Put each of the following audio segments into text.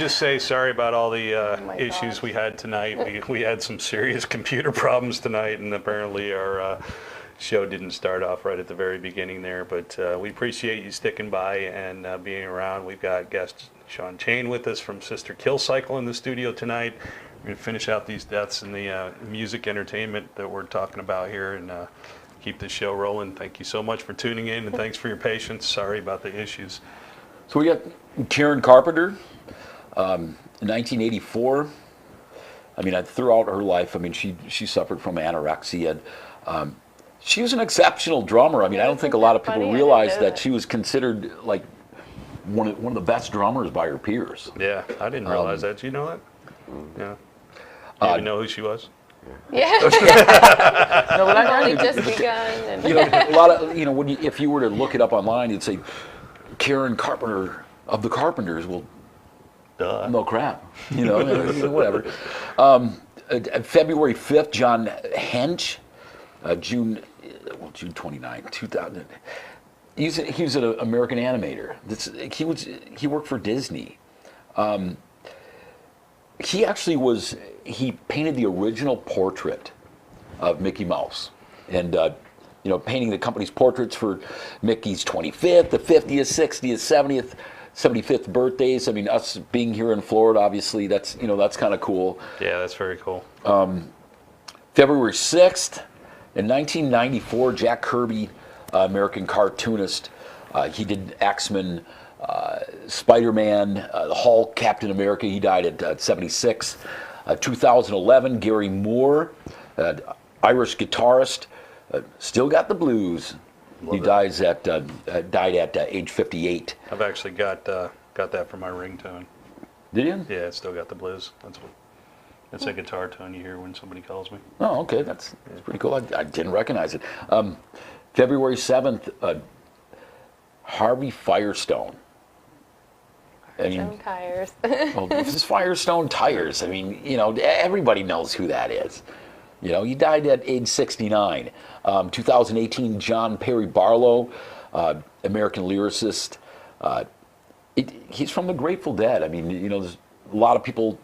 just say sorry about all the my issues gosh. we had tonight. We had some serious computer problems tonight, and apparently our show didn't start off right at the very beginning there. But we appreciate you sticking by and being around. We've got guest Sean Chain with us from Sister Kill Cycle in the studio tonight. We're going to finish out these deaths and the music entertainment that we're talking about here, and keep the show rolling. Thank you so much for tuning in, and thanks for your patience. Sorry about the issues. So we got Karen Carpenter, in 1984. I mean, throughout her life, I mean, she suffered from anorexia. She was an exceptional drummer. I mean, I don't think a lot of people realize that she was considered like one of the best drummers by her peers. Yeah, I didn't realize that. Do you know that? Yeah. You even know who she was? Yeah. No, but I've only just begun. And you know, a lot of, you know, if you were to look it up online, you'd say Karen Carpenter of the Carpenters. Well, Duh. no crap, you know, whatever. February 5th, John Hench, June 29, 2000. He was an American animator. He worked for Disney. He painted the original portrait of Mickey Mouse, and you know, painting the company's portraits for Mickey's 25th, the 50th, 60th, 70th, 75th birthdays. I mean, us being here in Florida, obviously, that's kind of cool. Yeah, that's very cool. February 6th, in 1994, Jack Kirby, American cartoonist, he did X-Men, Spider-Man, the Hulk, Captain America. He died at 76. 2011, Gary Moore, Irish guitarist, still got the blues. He died at age 58. I've actually got that for my ringtone. Did you? Yeah, it's still got the blues. That's a guitar tone you hear when somebody calls me. Oh, okay, that's pretty cool. I didn't recognize it. February 7th, Harvey Firestone. I mean, tires. well, this is Firestone Tires. I mean, you know, everybody knows who that is. You know, he died at age 69. 2018, John Perry Barlow, American lyricist. He's from the Grateful Dead. I mean, you know, there's a lot of people.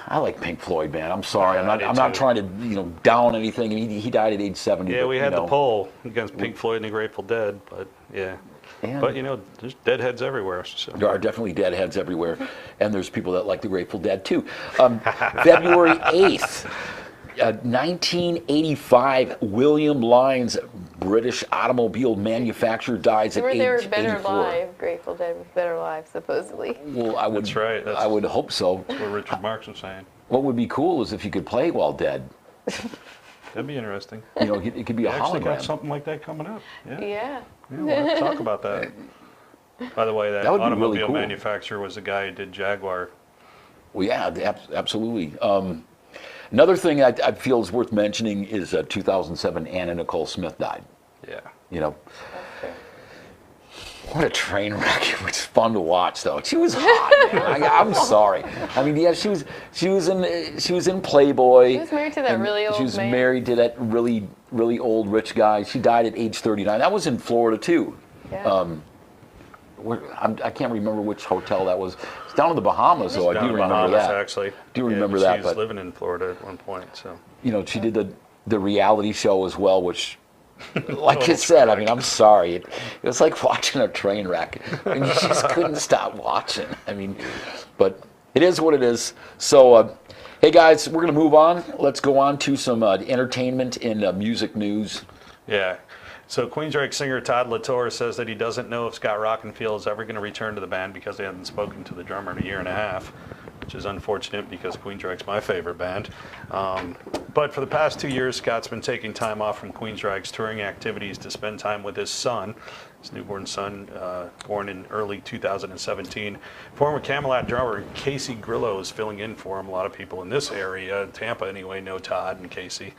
I like Pink Floyd, man. I'm sorry. I'm not trying to, you know, down anything. I mean, he died at age 70. Yeah, but, we had the poll against Pink Floyd and the Grateful Dead, but yeah. But you know, there's deadheads everywhere. So. There are definitely deadheads everywhere, and there's people that like the Grateful Dead too. February 8th, 1985, William Lyons, British automobile manufacturer, dies at age 84. They were better live. Grateful Dead was better live, supposedly. Well, That's right. I would hope so. That's what Richard Marx was saying. What would be cool is if you could play while dead. That'd be interesting. You know, it could be a actually hologram. got something like that coming up. Yeah. We'll have to talk about that. By the way, that would be automobile really cool. manufacturer was the guy who did Jaguar. Well, yeah, absolutely. Another thing I feel is worth mentioning is 2007, Anna Nicole Smith died. Yeah. You know, what a train wreck! It was fun to watch, though. She was hot, man. I'm sorry. I mean, yeah, she was in Playboy. She was married to that really old man. She was married to that really old rich guy. She died at age 39. That was in Florida too. Yeah. I can't remember which hotel that was. It's down in the Bahamas, though. I do remember Bahamas, that. Actually. Do remember that. She was living in Florida at one point, so. You know, she did the reality show as well, which, like I said, I mean, I'm sorry. It was like watching a train wreck. I mean, you just couldn't stop watching. I mean, but it is what it is. So, hey, guys, we're going to move on. Let's go on to some entertainment and music news. Yeah. So Queensryche singer Todd Latour says that he doesn't know if Scott Rockenfield is ever going to return to the band because they haven't spoken to the drummer in a year and a half, which is unfortunate because Queensryche's my favorite band. But for the past 2 years, Scott's been taking time off from Queensryche's touring activities to spend time with his son, his newborn son, born in early 2017. Former Camelot drummer Casey Grillo is filling in for him. A lot of people in this area, Tampa anyway, know Todd and Casey.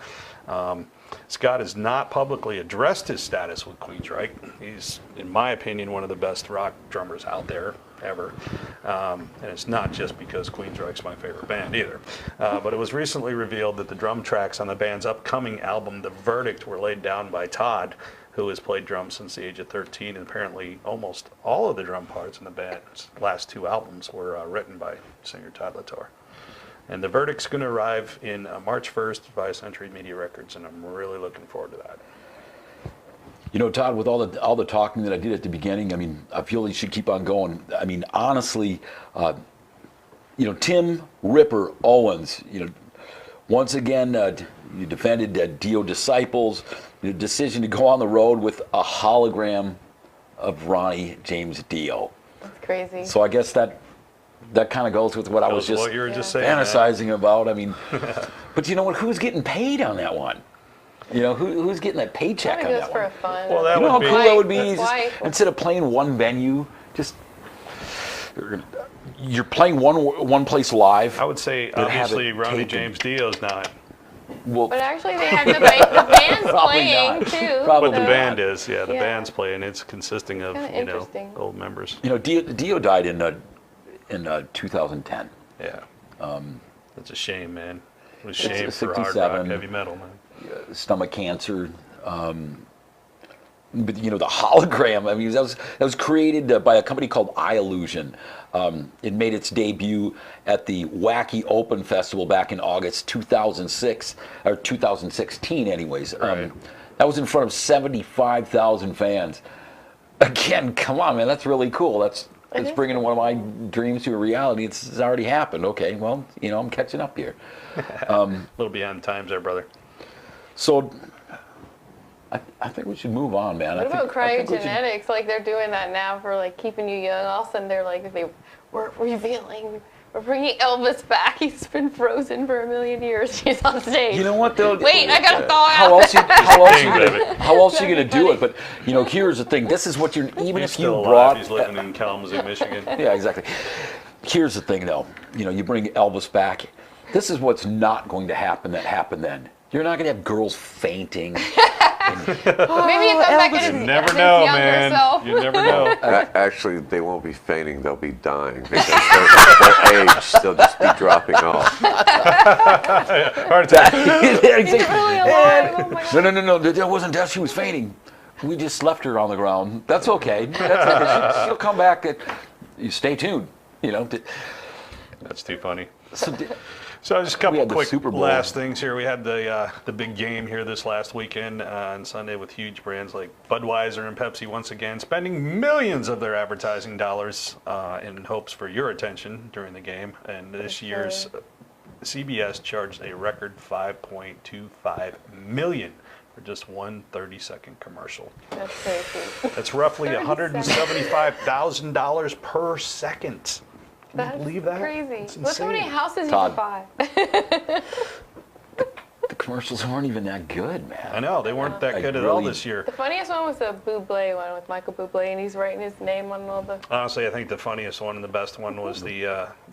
Scott has not publicly addressed his status with Queensryche. He's, in my opinion, one of the best rock drummers out there ever. And it's not just because Queensryche's my favorite band either. But it was recently revealed that the drum tracks on the band's upcoming album, The Verdict, were laid down by Todd, who has played drums since the age of 13, and apparently almost all of the drum parts in the band's last 2 albums were written by singer Todd Latour. And the verdict's going to arrive in March 1st via Century Media Records, and I'm really looking forward to that. You know, Todd, with all the talking that I did at the beginning, I mean, I feel he should keep on going. I mean, honestly, you know, Tim Ripper Owens, you know, once again, you defended Dio Disciples, the decision to go on the road with a hologram of Ronnie James Dio. That's crazy. So I guess that kind of goes with what I was just what you were just saying, fantasizing about. I mean, but you know what? Who's getting paid on that one? You know, who's getting that paycheck Probably on just that for one? a fun. Well, that You know how would be- cool that would be? That's Just, why- instead of playing one venue, just you're playing one place live. I would say, That have obviously, it Ronnie taken. James Dio's not. Well, But actually, they have the band's Probably playing not. too. Probably But the not. band is, yeah, the Yeah. band's playing. It's consisting of, Kinda you know, interesting. old members. you know, Dio died in 2010. Yeah. It's a shame, man. It was a It's shame for hard rock, 67. heavy metal, man. Stomach cancer. But you know, the hologram. I mean, that was created by a company called Eye Illusion. It made its debut at the Wacky Open Festival back in August 2006 or 2016, anyways. Right. That was in front of 75,000 fans. Again, come on, man, that's really cool. That's is bringing one of my dreams to a reality. It's already happened. Okay, well, you know, I'm catching up here. A little behind times there, brother. So I think we should move on, man. What about I think we should- cryogenetics? Like they're doing that now for like keeping you young. All of a sudden they're like, we're revealing, we're bringing Elvis back. He's been frozen for 1,000,000 years. He's on stage. You know what though? Wait, I gotta thaw How out. else you gonna do it? But you know, here's the thing. This is what you're. Even He's if you still alive. brought. He's living in Kalamazoo, Michigan. Yeah, exactly. Here's the thing, though. You know, you bring Elvis back. This is what's not going to happen. That happened then. You're not going to have girls fainting. Maybe he comes back You in his, never his know, younger man. self. You never know. Actually, they won't be fainting; they'll be dying because their age they'll just be dropping off. Heart attack. He's really alive. Oh my God. No. That wasn't death. She was fainting. We just left her on the ground. That's okay. That's okay. She'll come back. You stay tuned. You know. That's too funny. So, So just a We couple had the quick Super Bowl. last things here. We had the big game here this last weekend on Sunday with huge brands like Budweiser and Pepsi once again spending millions of their advertising dollars in hopes for your attention during the game. And this year's CBS charged a record $5.25 million for just one 30-second commercial. That's crazy. That's roughly 30 $175,000 per second. Can That's you believe that? crazy. It's Look how many insane. houses Todd. you can buy. the commercials weren't even that good, man. I know, they weren't that I good at all really- this year. The funniest one was the Bublé one with Michael Bublé, and he's writing his name on all the. Honestly, I think the funniest one and the best one was the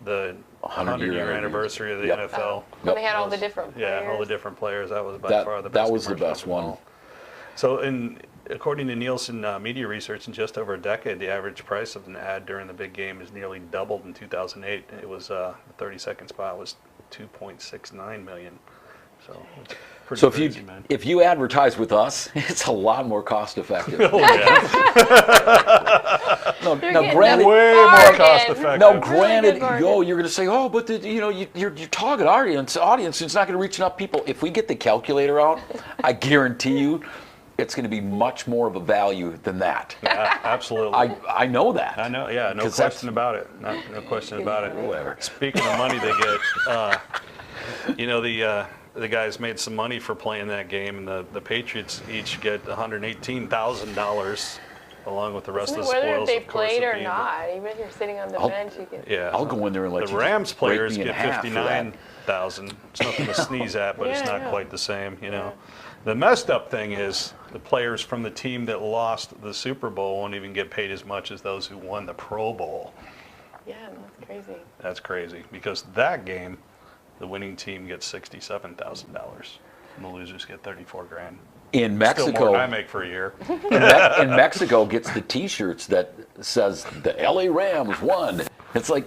100-year anniversary of the Yep. NFL. When they had all the different players. Yeah, all the different players. That was by far the best. That was the commercial best of them one. all. So, according to Nielsen Media Research, in just over a decade, the average price of an ad during the big game has nearly doubled. In 2008, it was the 30-second spot was $2.69 million. So, it's pretty So crazy, man. if you advertise with us, it's a lot more cost effective. Oh yeah, No, You're now getting granted, a way more bargain. cost effective. no, Really granted, good bargain. you're going to say, oh, but your target audience is not going to reach enough people. If we get the calculator out, I guarantee you, it's going to be much more of a value than that. yeah, absolutely. I know that. I know, yeah, no 'Cause question about it. No question about it. Whatever. Speaking of money they get, you know, the guys made some money for playing that game, and the Patriots each get $118,000 along with the rest of the Whether spoils. they of course, played of or being- not, even if you're sitting on the I'll- bench, you get. Yeah, I'll go in there and let the you Rams break players me in get half for that. $59,000. It's nothing to sneeze at, but it's Yeah, I not know. quite the same, you know. The messed up thing is the players from the team that lost the Super Bowl won't even get paid as much as those who won the Pro Bowl. Yeah, that's crazy. That's crazy because that game, the winning team gets $67,000, and the losers get $34,000. In Still more than I Mexico, make for a year. in Mexico gets the T-shirts that says the LA Rams won. It's like,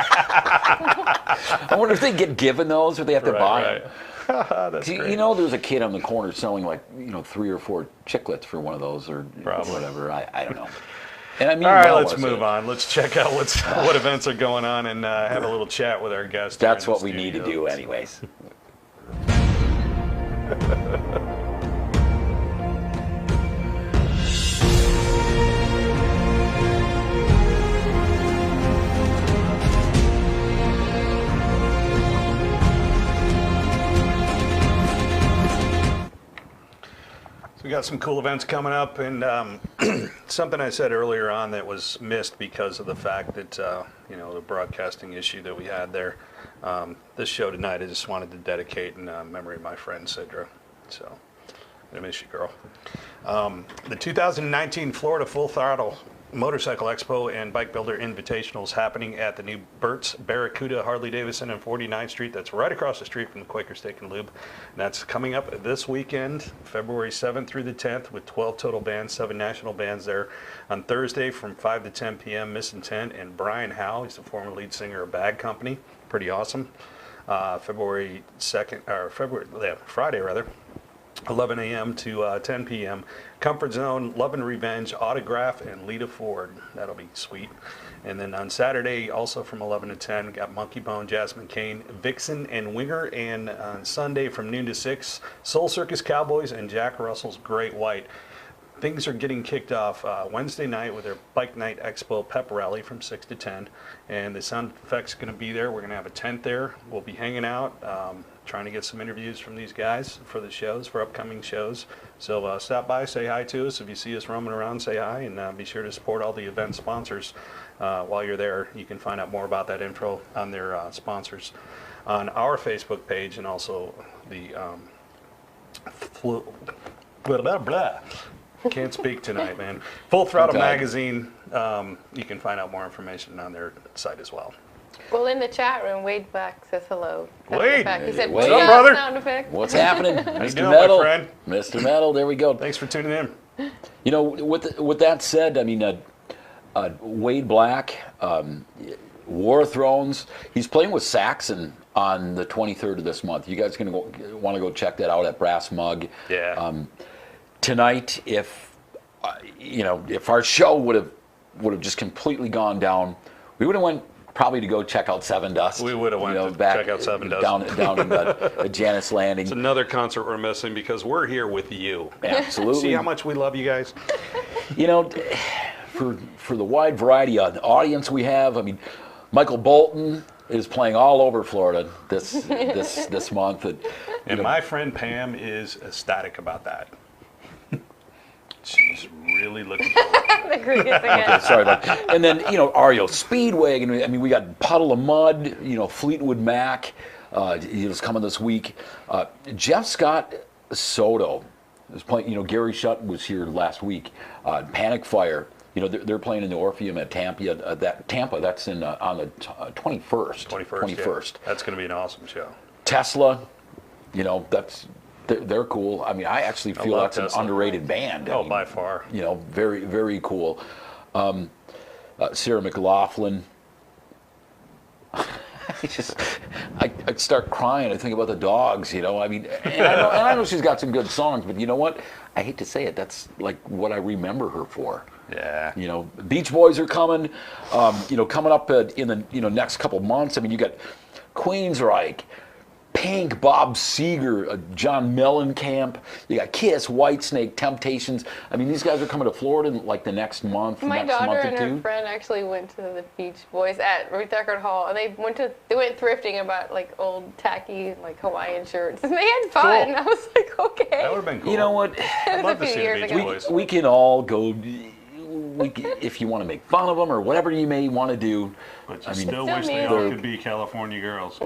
I wonder if they get given those or they have to buy them. That's See, great. you know, there's a kid on the corner selling like 3 or 4 chiclets for one of those, or Probably. whatever. I don't know. And I mean, All right, well, let's move on. Let's check out what events are going on and have a little chat with our guests. here That's in the what we need to do, studios. anyways. So we got some cool events coming up, and something I said earlier on that was missed because of the fact that the broadcasting issue that we had there. This show tonight, I just wanted to dedicate in memory of my friend Sidra. So I miss you, girl. The 2019 Florida Full Throttle Motorcycle Expo and Bike Builder Invitational is happening at the new Burt's Barracuda Harley Davidson on 49th Street. That's right across the street from the Quaker Steak and Lube. And that's coming up this weekend, February 7th through the 10th, with 12 total bands, 7 national bands there. On Thursday from 5 to 10 p.m., Miss Intent and Brian Howe. He's the former lead singer of Bad Company. Pretty awesome. Friday rather. 11 a.m. to 10 p.m. Comfort Zone, Love and Revenge, Autograph, and Lita Ford. That'll be sweet. And then on Saturday, also from 11 to 10, got Monkey Bone, Jasmine Kane, Vixen, and Winger. And on Sunday from noon to 6, Soul Circus Cowboys and Jack Russell's Great White. Things are getting kicked off Wednesday night with their Bike Night Expo Pep Rally from 6 to 10. And the sound effects going to be there. We're going to have a tent there. We'll be hanging out, trying to get some interviews from these guys for the shows, for upcoming shows. So stop by, say hi to us. If you see us roaming around, say hi. And be sure to support all the event sponsors while you're there. You can find out more about that info on their sponsors on our Facebook page, and also the Can't speak tonight, man. Full Throttle Okay. Magazine. You can find out more information on their site as well. Well, in the chat room, Wade Black says hello. Sound Wade! effect. He said, Wade. "What's What's up, up, brother?" sound effect. What's happening, you Mr. doing, my Metal? friend? Mr. Metal, there we go. Thanks for tuning in. You know, with that said, I mean, Wade Black, War of Thrones. He's playing with Saxon on the 23rd of this month. You guys want to go check that out at Brass Mug. Yeah. Tonight, if our show would have just completely gone down, we would have went probably to go check out Seven Dust. We would have went to back check out Seven Dust. down in the Janus Landing. It's another concert we're missing because we're here with you. Absolutely. See how much we love you guys? You know, for the wide variety of audience we have, I mean, Michael Bolton is playing all over Florida this month. And my friend Pam is ecstatic about that. She's really looking forward. The crickets again. Sorry about that. And then, REO Speedwagon. I mean, we got Puddle of Mud, Fleetwood Mac. He's coming this week. Jeff Scott Soto is playing. Gary Shutt was here last week. Panic Fire. They're playing in the Orpheum at Tampa. That's on the 21st. 21st. Yeah. That's going to be an awesome show. Tesla. They're cool. I mean, I actually feel love that's Tesla. an underrated band. I Oh, mean, by far. very, very cool. Sarah McLaughlin. I start crying. I think about the dogs. I mean, and I know she's got some good songs, but you know what? I hate to say it. That's like what I remember her for. Yeah. Beach Boys are coming. Coming up in the next couple months. I mean, you got Queensryche, Pink, Bob Seger, John Mellencamp. You got Kiss, Whitesnake, Temptations. I mean, these guys are coming to Florida in like the next month. My next daughter month and or her two. friend actually went to the Beach Boys at Ruth Eckerd Hall, and they went thrifting about like old tacky like Hawaiian shirts, and they had fun. Cool. I was like, okay. That would have been cool. You know what? I'd love a to few see the years Beach ago. Boys. We can all go. If you want to make fun of them or whatever you may want to do. But you I mean, still Still wish they music. all could be California girls.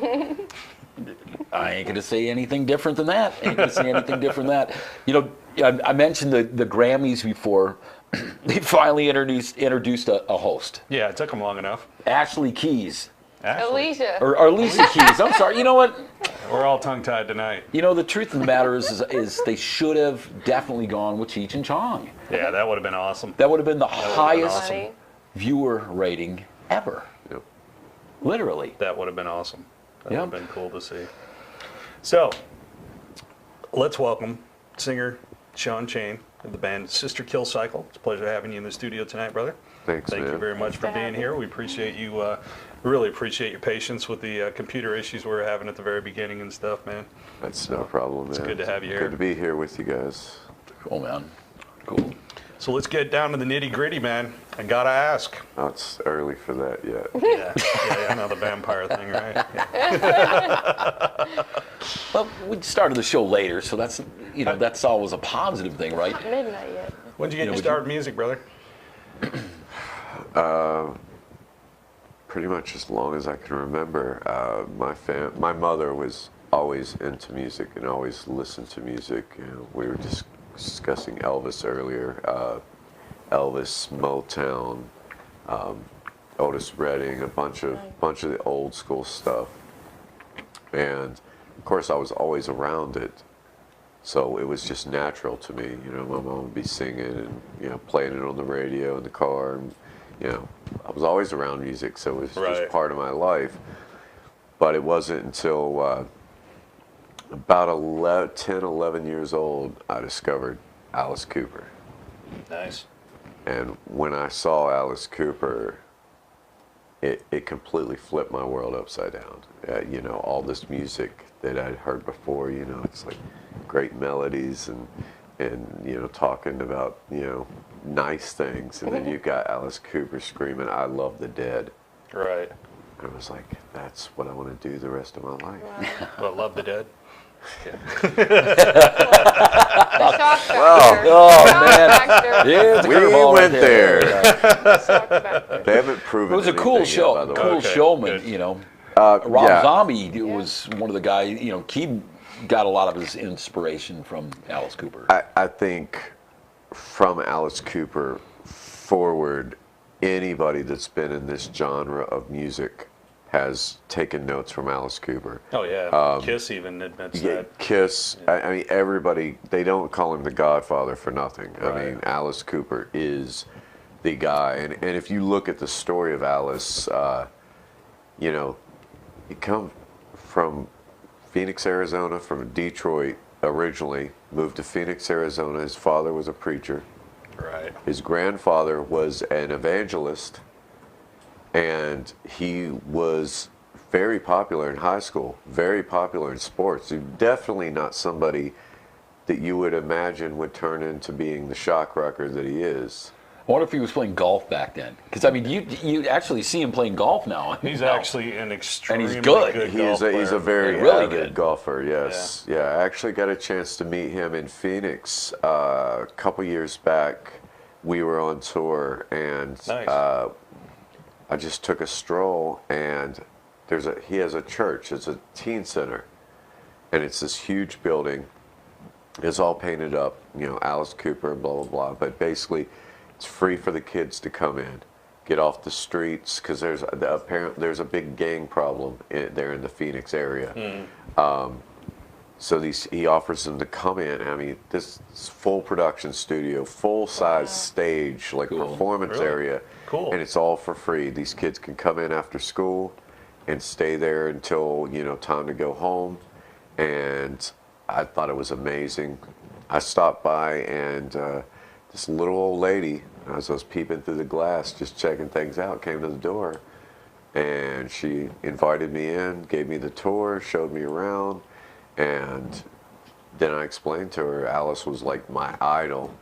I ain't going to say anything different than that. I mentioned the Grammys before. They finally introduced a host, Yeah, it took them long enough. Ashley Keys. Ashley, Alicia. Or Alicia Keys. I'm sorry. You know what? we're all tongue-tied tonight. The truth of the matter is they should have definitely gone with Cheech and Chong. Yeah, that would have been awesome. That would have been the would've been highest Funny. viewer rating ever. Yep. Literally. That would have been awesome. That Yeah. would have been cool to see. So, let's welcome singer Sean Chain of the band Sister Kill Cycle. It's a pleasure having you in the studio tonight, brother. Thanks, Thank man. you very much Thanks for for being having here. me. We appreciate you. Really appreciate your patience with the computer issues we were having at the very beginning and stuff, man. That's no problem, man. good to have you here. Good to be here with you guys. Cool, man. Cool. So let's get down to the nitty gritty, man. I gotta ask. Oh, it's early for that yet. Yeah, I know the vampire thing, right? Well, we started the show later, so that's that's always a positive thing, right? Not midnight yet. When'd you get You know, your would start in music, brother? Pretty much as long as I can remember. My mother was always into music and always listened to music. You know, we were just discussing Elvis earlier. Elvis, Motown, Otis Redding, a bunch of the old school stuff. And of course, I was always around it, so it was just natural to me. You know, my mom would be singing and playing it on the radio in the car, and I was always around music, so it was just part of my life. But it wasn't until about 10, 11 years old I discovered Alice Cooper. Nice. And when I saw Alice Cooper, it completely flipped my world upside down. All this music that I'd heard before, it's like great melodies and talking about, nice things. And then you got Alice Cooper screaming, "I love the dead." Right. And I was like, that's what I want to do the rest of my life. Wow. Well, love the dead. The shock factor. Oh, Shock man. factor. Yeah, the We curveball right went there. The shock factor. They haven't proven It was a cool anything show, yet, by the cool way. Okay, showman, good. Rob yeah. Zombie was one of the guys, he got a lot of his inspiration from Alice Cooper. I think from Alice Cooper forward, anybody that's been in this genre of music has taken notes from Alice Cooper. Oh yeah. Kiss even admits Yeah, that. Kiss, I mean, everybody, they don't call him the Godfather for nothing. I Right. mean, Alice Cooper is the guy. And if you look at the story of Alice, he come from Phoenix, Arizona, from Detroit originally, moved to Phoenix, Arizona. His father was a preacher. Right. His grandfather was an evangelist, and he was very popular in high school, very popular in sports. He's definitely not somebody that you would imagine would turn into being the shock rocker that he is. I wonder if he was playing golf back then. Because, I mean, you actually see him playing golf now. He's Now. actually an extremely good. He's a very Really avid good. golfer, yes. Yeah, I actually got a chance to meet him in Phoenix a couple years back. We were on tour, and Nice. I just took a stroll, and he has a church. It's a teen center, and it's this huge building. It's all painted up, Alice Cooper, blah blah blah. But basically, it's free for the kids to come in, get off the streets, because there's a big gang problem there in the Phoenix area. So he offers them to come in. I mean, this full production studio, full size stage, like Cool. performance Really? area. Cool. And it's all for free. These kids can come in after school and stay there until, time to go home. And I thought it was amazing. I stopped by, and this little old lady, as I was peeping through the glass, just checking things out, came to the door. And she invited me in, gave me the tour, showed me around. And then I explained to her, Alice was like my idol,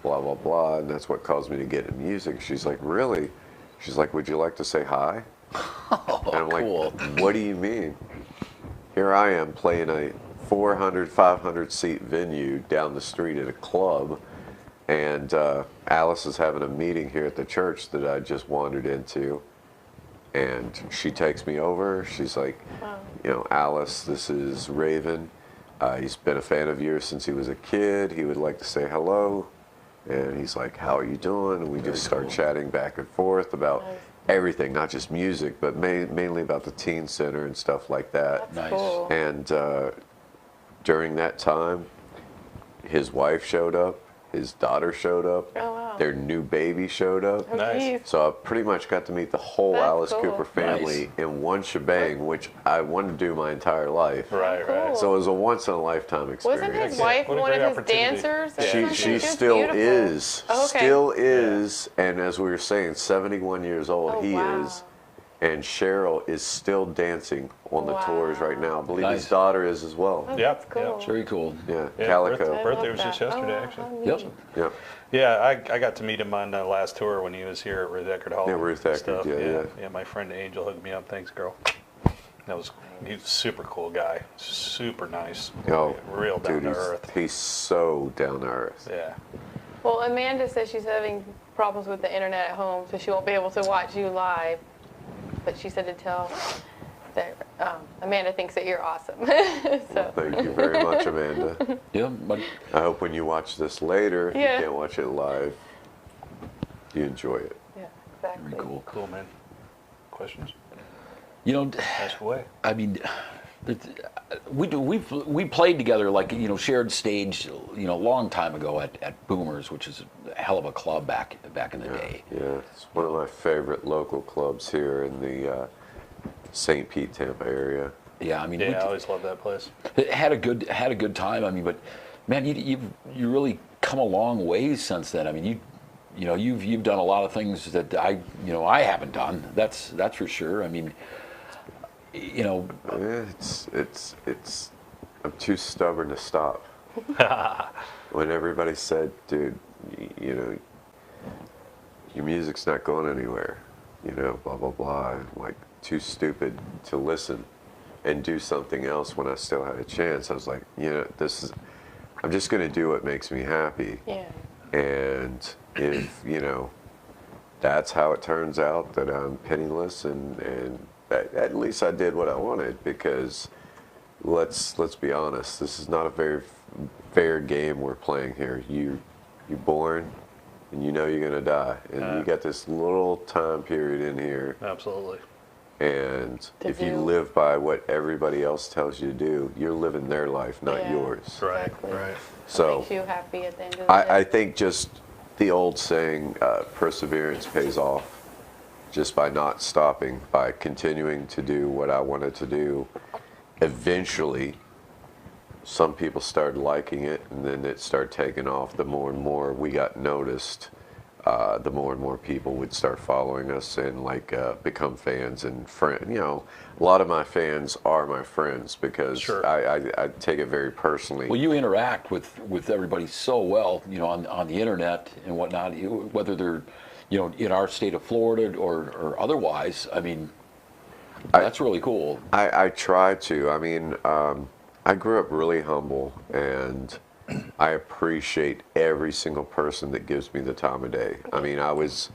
blah, blah, blah. And that's what caused me to get into music. She's like, really? She's like, would you like to say hi? And I'm cool. like, what do you mean? Here I am playing a 400, 500 seat venue down the street at a club. And Alice is having a meeting here at the church that I just wandered into. And she takes me over. She's like, Alice, this is Raven. He's been a fan of yours since he was a kid. He would like to say hello. And he's like, how are you doing? And we just start chatting back and forth about everything, not just music, but mainly about the teen center and stuff like that. That's Nice. cool. And during that time, his wife showed up, his daughter showed up. Oh wow. their new baby showed up. Oh, Nice. geez. So I pretty much got to meet the whole That's Alice cool. Cooper family in one shebang, which I wanted to do my entire life. Right, Cool. right. So it was a once in a lifetime experience. Wasn't his Yeah, wife what a one great of his opportunity. dancers? or Yeah, something? She was still beautiful. is. Oh, okay. Still is. And as we were saying, 71 years old Oh, he wow. is. And Cheryl is still dancing on the tours right now. I believe Nice. his daughter is as well. Oh, Yep, that's cool. yep. Very cool. Yeah, Yeah, Calico. I Birthday love was just that. yesterday, Oh, wow, actually. how Yep. neat. Yep. Yeah, I got to meet him on the last tour when he was here at Ruth Eckerd Hall. Yeah, Ruth and Eckerd, stuff. yeah. Yeah, my friend Angel hooked me up. Thanks, girl. He's a super cool guy. Super nice. Oh, Real down dude, to earth. he's so down to earth. Yeah. Well, Amanda says she's having problems with the internet at home, so she won't be able to watch you live. But she said to tell that Amanda thinks that you're awesome. So Thank you very much, Amanda. Yeah, but I hope when you watch this later, if Yeah. you can't watch it live, you enjoy it. yeah, exactly. very cool. Cool, man. Questions? You know, Ask away. I mean, we played together, like, you know, shared stage, you know, a long time ago at Boomers, which is a hell of a club back in the day. Yeah, it's one of my favorite local clubs here in the St. Pete, Tampa area. Yeah, I mean, Yeah, I always love that place. had a good time. I mean, but man, you really come a long ways since then. I mean, you've done a lot of things that I haven't done. That's for sure. I mean, you know, Yeah, it's. I'm too stubborn to stop. When everybody said, "Dude, you know, your music's not going anywhere," you know, blah blah blah. I'm like too stupid to listen and do something else when I still had a chance. I was like, you know, I'm just going to do what makes me happy. Yeah. And if, you know, that's how it turns out that I'm penniless and at least I did what I wanted, because let's be honest, this is not a very fair game we're playing here. You're born and you know you're going to die, and you got this little time period in here, Absolutely. and To if you do. live by what everybody else tells you to do, you're living their life, not Yeah. yours. Right, Exactly. right. So Makes you happy at the end of the day. I think just the old saying, perseverance pays off, just by not stopping, by continuing to do what I wanted to do. Eventually, some people started liking it, and then it started taking off. The more and more we got noticed, the more and more people would start following us and become fans and friends. You know, a lot of my fans are my friends because Sure. I take it very personally. well, you interact with everybody so well, you know, on the internet and whatnot. Whether they're, you know, in our state of Florida or otherwise. I mean, that's really cool. I try to. I mean, I grew up really humble, and I appreciate every single person that gives me the time of day. I mean, I was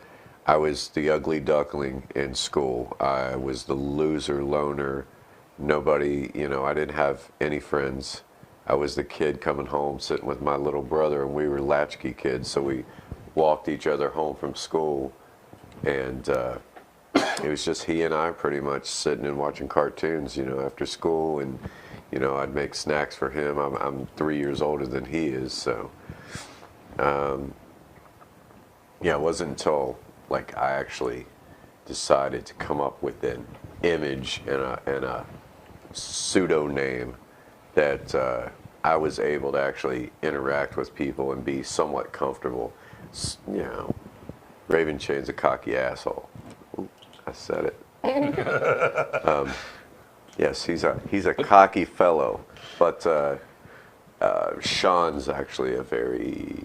the ugly duckling in school. I was the loser loner. Nobody, you know, I didn't have any friends. I was the kid coming home, sitting with my little brother, and we were latchkey kids, so we walked each other home from school, and it was just he and I pretty much sitting and watching cartoons, you know, after school, and you know, I'd make snacks for him. I'm 3 years older than he is, so yeah, it wasn't until like I actually decided to come up with an image and a pseudo name that I was able to actually interact with people and be somewhat comfortable. You know, Raven Chain's a cocky asshole. Ooh, I said it. Yes, he's a cocky fellow, but Sean's actually a very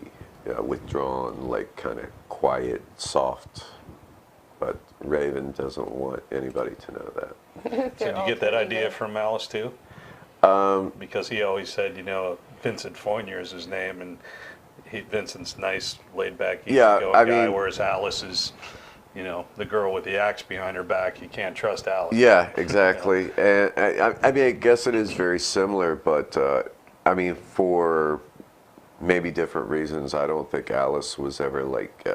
withdrawn, like kind of quiet, soft. But Raven doesn't want anybody to know that. So did you get that idea from Alice too? Because he always said, you know, Vincent Fournier is his name, and Vincent's nice, laid back, Yeah, easygoing I guy, mean- whereas Alice is, you know, the girl with the axe behind her back. You can't trust Alice. Yeah, exactly. And I mean, I guess it is very similar, but I mean, for maybe different reasons, I don't think Alice was ever like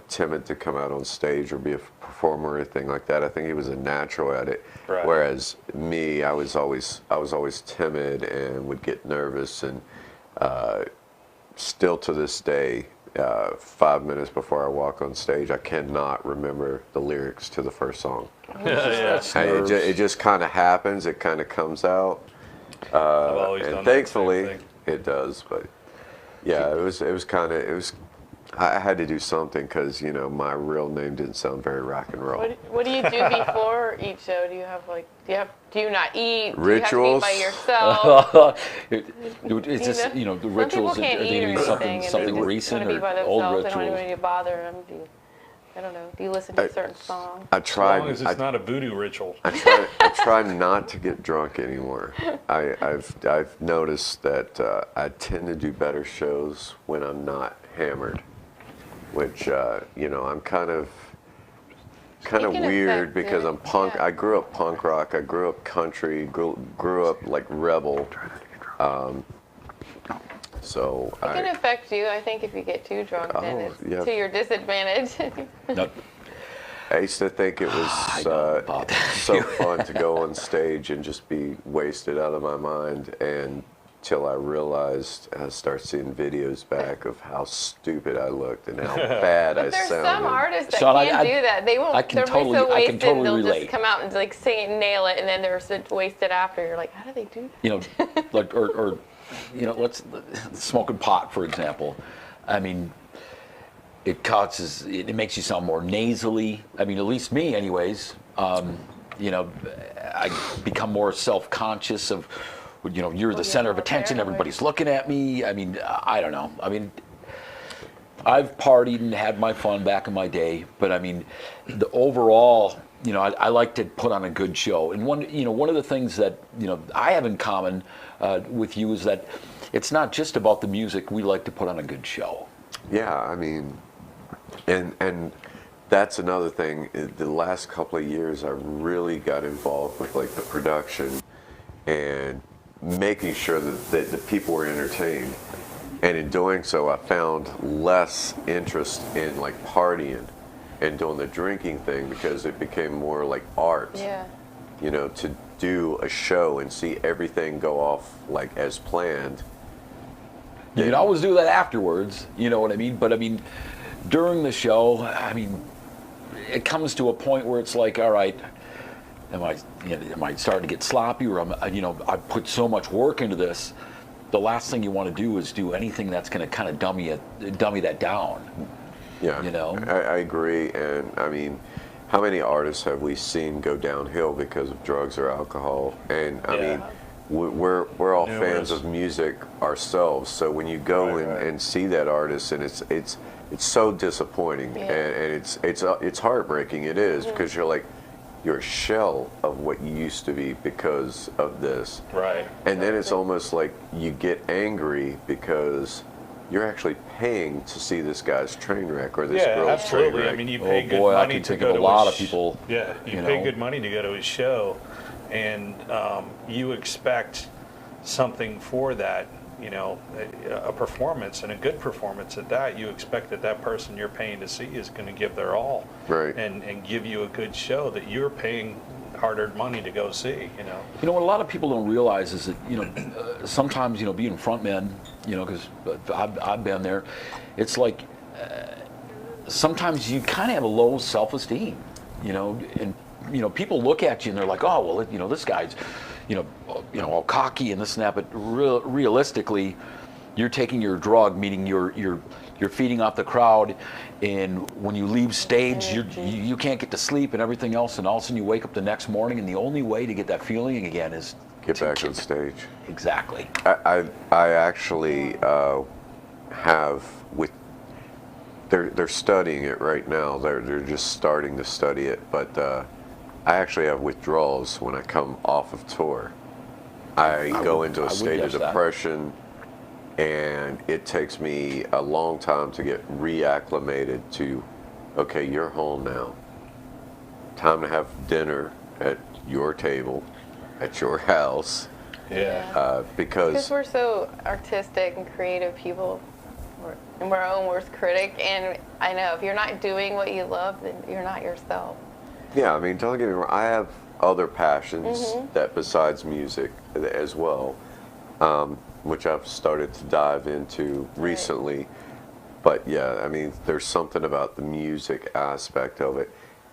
timid to come out on stage or be a performer or anything like that. I think he was a natural at it. Right. Whereas me, I was always timid and would get nervous, and still to this day, 5 minutes before I walk on stage, I cannot remember the lyrics to the first song. That's And nerves. it just kind of happens. It kind of comes out. I've always done And that thankfully same thing. it does. But yeah, it was kind of. I had to do something because my real name didn't sound very rock and roll. What do you do before each show? Do you have like do you not eat? Rituals? Do you have to be by yourself? Is this, the Some people rituals, are can't they eat or gonna be anything, and something they just recent want to be by or old themselves. They don't want rituals? anybody to bother them. I don't know. Do you listen to certain songs? I As tried. long as it's not a voodoo ritual. I try not to get drunk anymore. I've noticed that I tend to do better shows when I'm not hammered, which I'm kind of It can weird affect because it, I'm punk. yeah. I grew up punk rock. I grew up country. Grew up like rebel. So It can affect you. I think if you get too drunk, then Oh, it's yeah. to your disadvantage. No, I used to think it I was know about that. so fun to go on stage and just be wasted out of my mind, and till I realized I start seeing videos back of how stupid I looked and how bad I But there's sounded. some artists that Sean, can't do that. They won't. I can They're totally- so I wasted, can totally they'll relate. just come out and like sing it and nail it, and then they're so wasted after. You're like, how do they do that? like or let's smoking pot, for example. I mean, it makes you sound more nasally. I mean, at least me, anyways. I become more self-conscious of, you're the yeah, center of more attention. paranoid. Everybody's looking at me. I mean, I don't know. I mean, I've partied and had my fun back in my day, but I mean, the overall, I like to put on a good show. And one of the things that I have in common with you is that it's not just about the music. We like to put on a good show. Yeah, I mean, and that's another thing. The last couple of years, I really got involved with like the production and making sure that the people were entertained. And in doing so, I found less interest in like partying and doing the drinking thing because it became more like art. Yeah. To do a show and see everything go off like as planned. You can always do that afterwards, you know what I mean? But I mean, during the show, I mean, it comes to a point where it's like, all right, am I starting to get sloppy, or I put so much work into this. The last thing you want to do is do anything that's going to kind of dummy that down. Yeah, I agree. And I mean, how many artists have we seen go downhill because of drugs or alcohol? And I Yeah. mean, we're all Numerous. fans of music ourselves. So when you go Right. and see that artist, and it's so disappointing, Yeah. and it's heartbreaking. It is because you're a shell of what you used to be because of this. Right. And then it's almost like you get angry because you're actually paying to see this guy's train wreck or this Yeah, girl's train absolutely. wreck. I mean, you Oh, pay good boy, I money can to think go of to a lot his of people, Yeah, you you pay know. good money to go to his show, and you expect something for that. A performance, and a good performance at that. You expect that person you're paying to see is going to give their all, Right. and give you a good show that you're paying hard-earned money to go see. What a lot of people don't realize is that sometimes being frontmen, because I've been there, it's like sometimes you kind of have a low self-esteem, and people look at you and they're like, oh well, this guy's all cocky and this and that, but realistically, you're taking your drug, meaning you're feeding off the crowd, and when you leave stage, you can't get to sleep and everything else, and all of a sudden you wake up the next morning, and the only way to get that feeling again is Get to back on stage. Exactly. I actually have with. They're studying it right now. They're just starting to study it, but I actually have withdrawals when I come off of tour. I go into I a would state of guess that. depression, and it takes me a long time to get reacclimated to, okay, you're home now. Time to have dinner at your table, at your house, Yeah. Because we're so artistic and creative people. And we're our own worst critic. And I know if you're not doing what you love, then you're not yourself. Yeah, I mean, don't get me wrong. I have other passions that besides music as well, which I've started to dive into recently. But yeah, I mean, there's something about the music aspect of it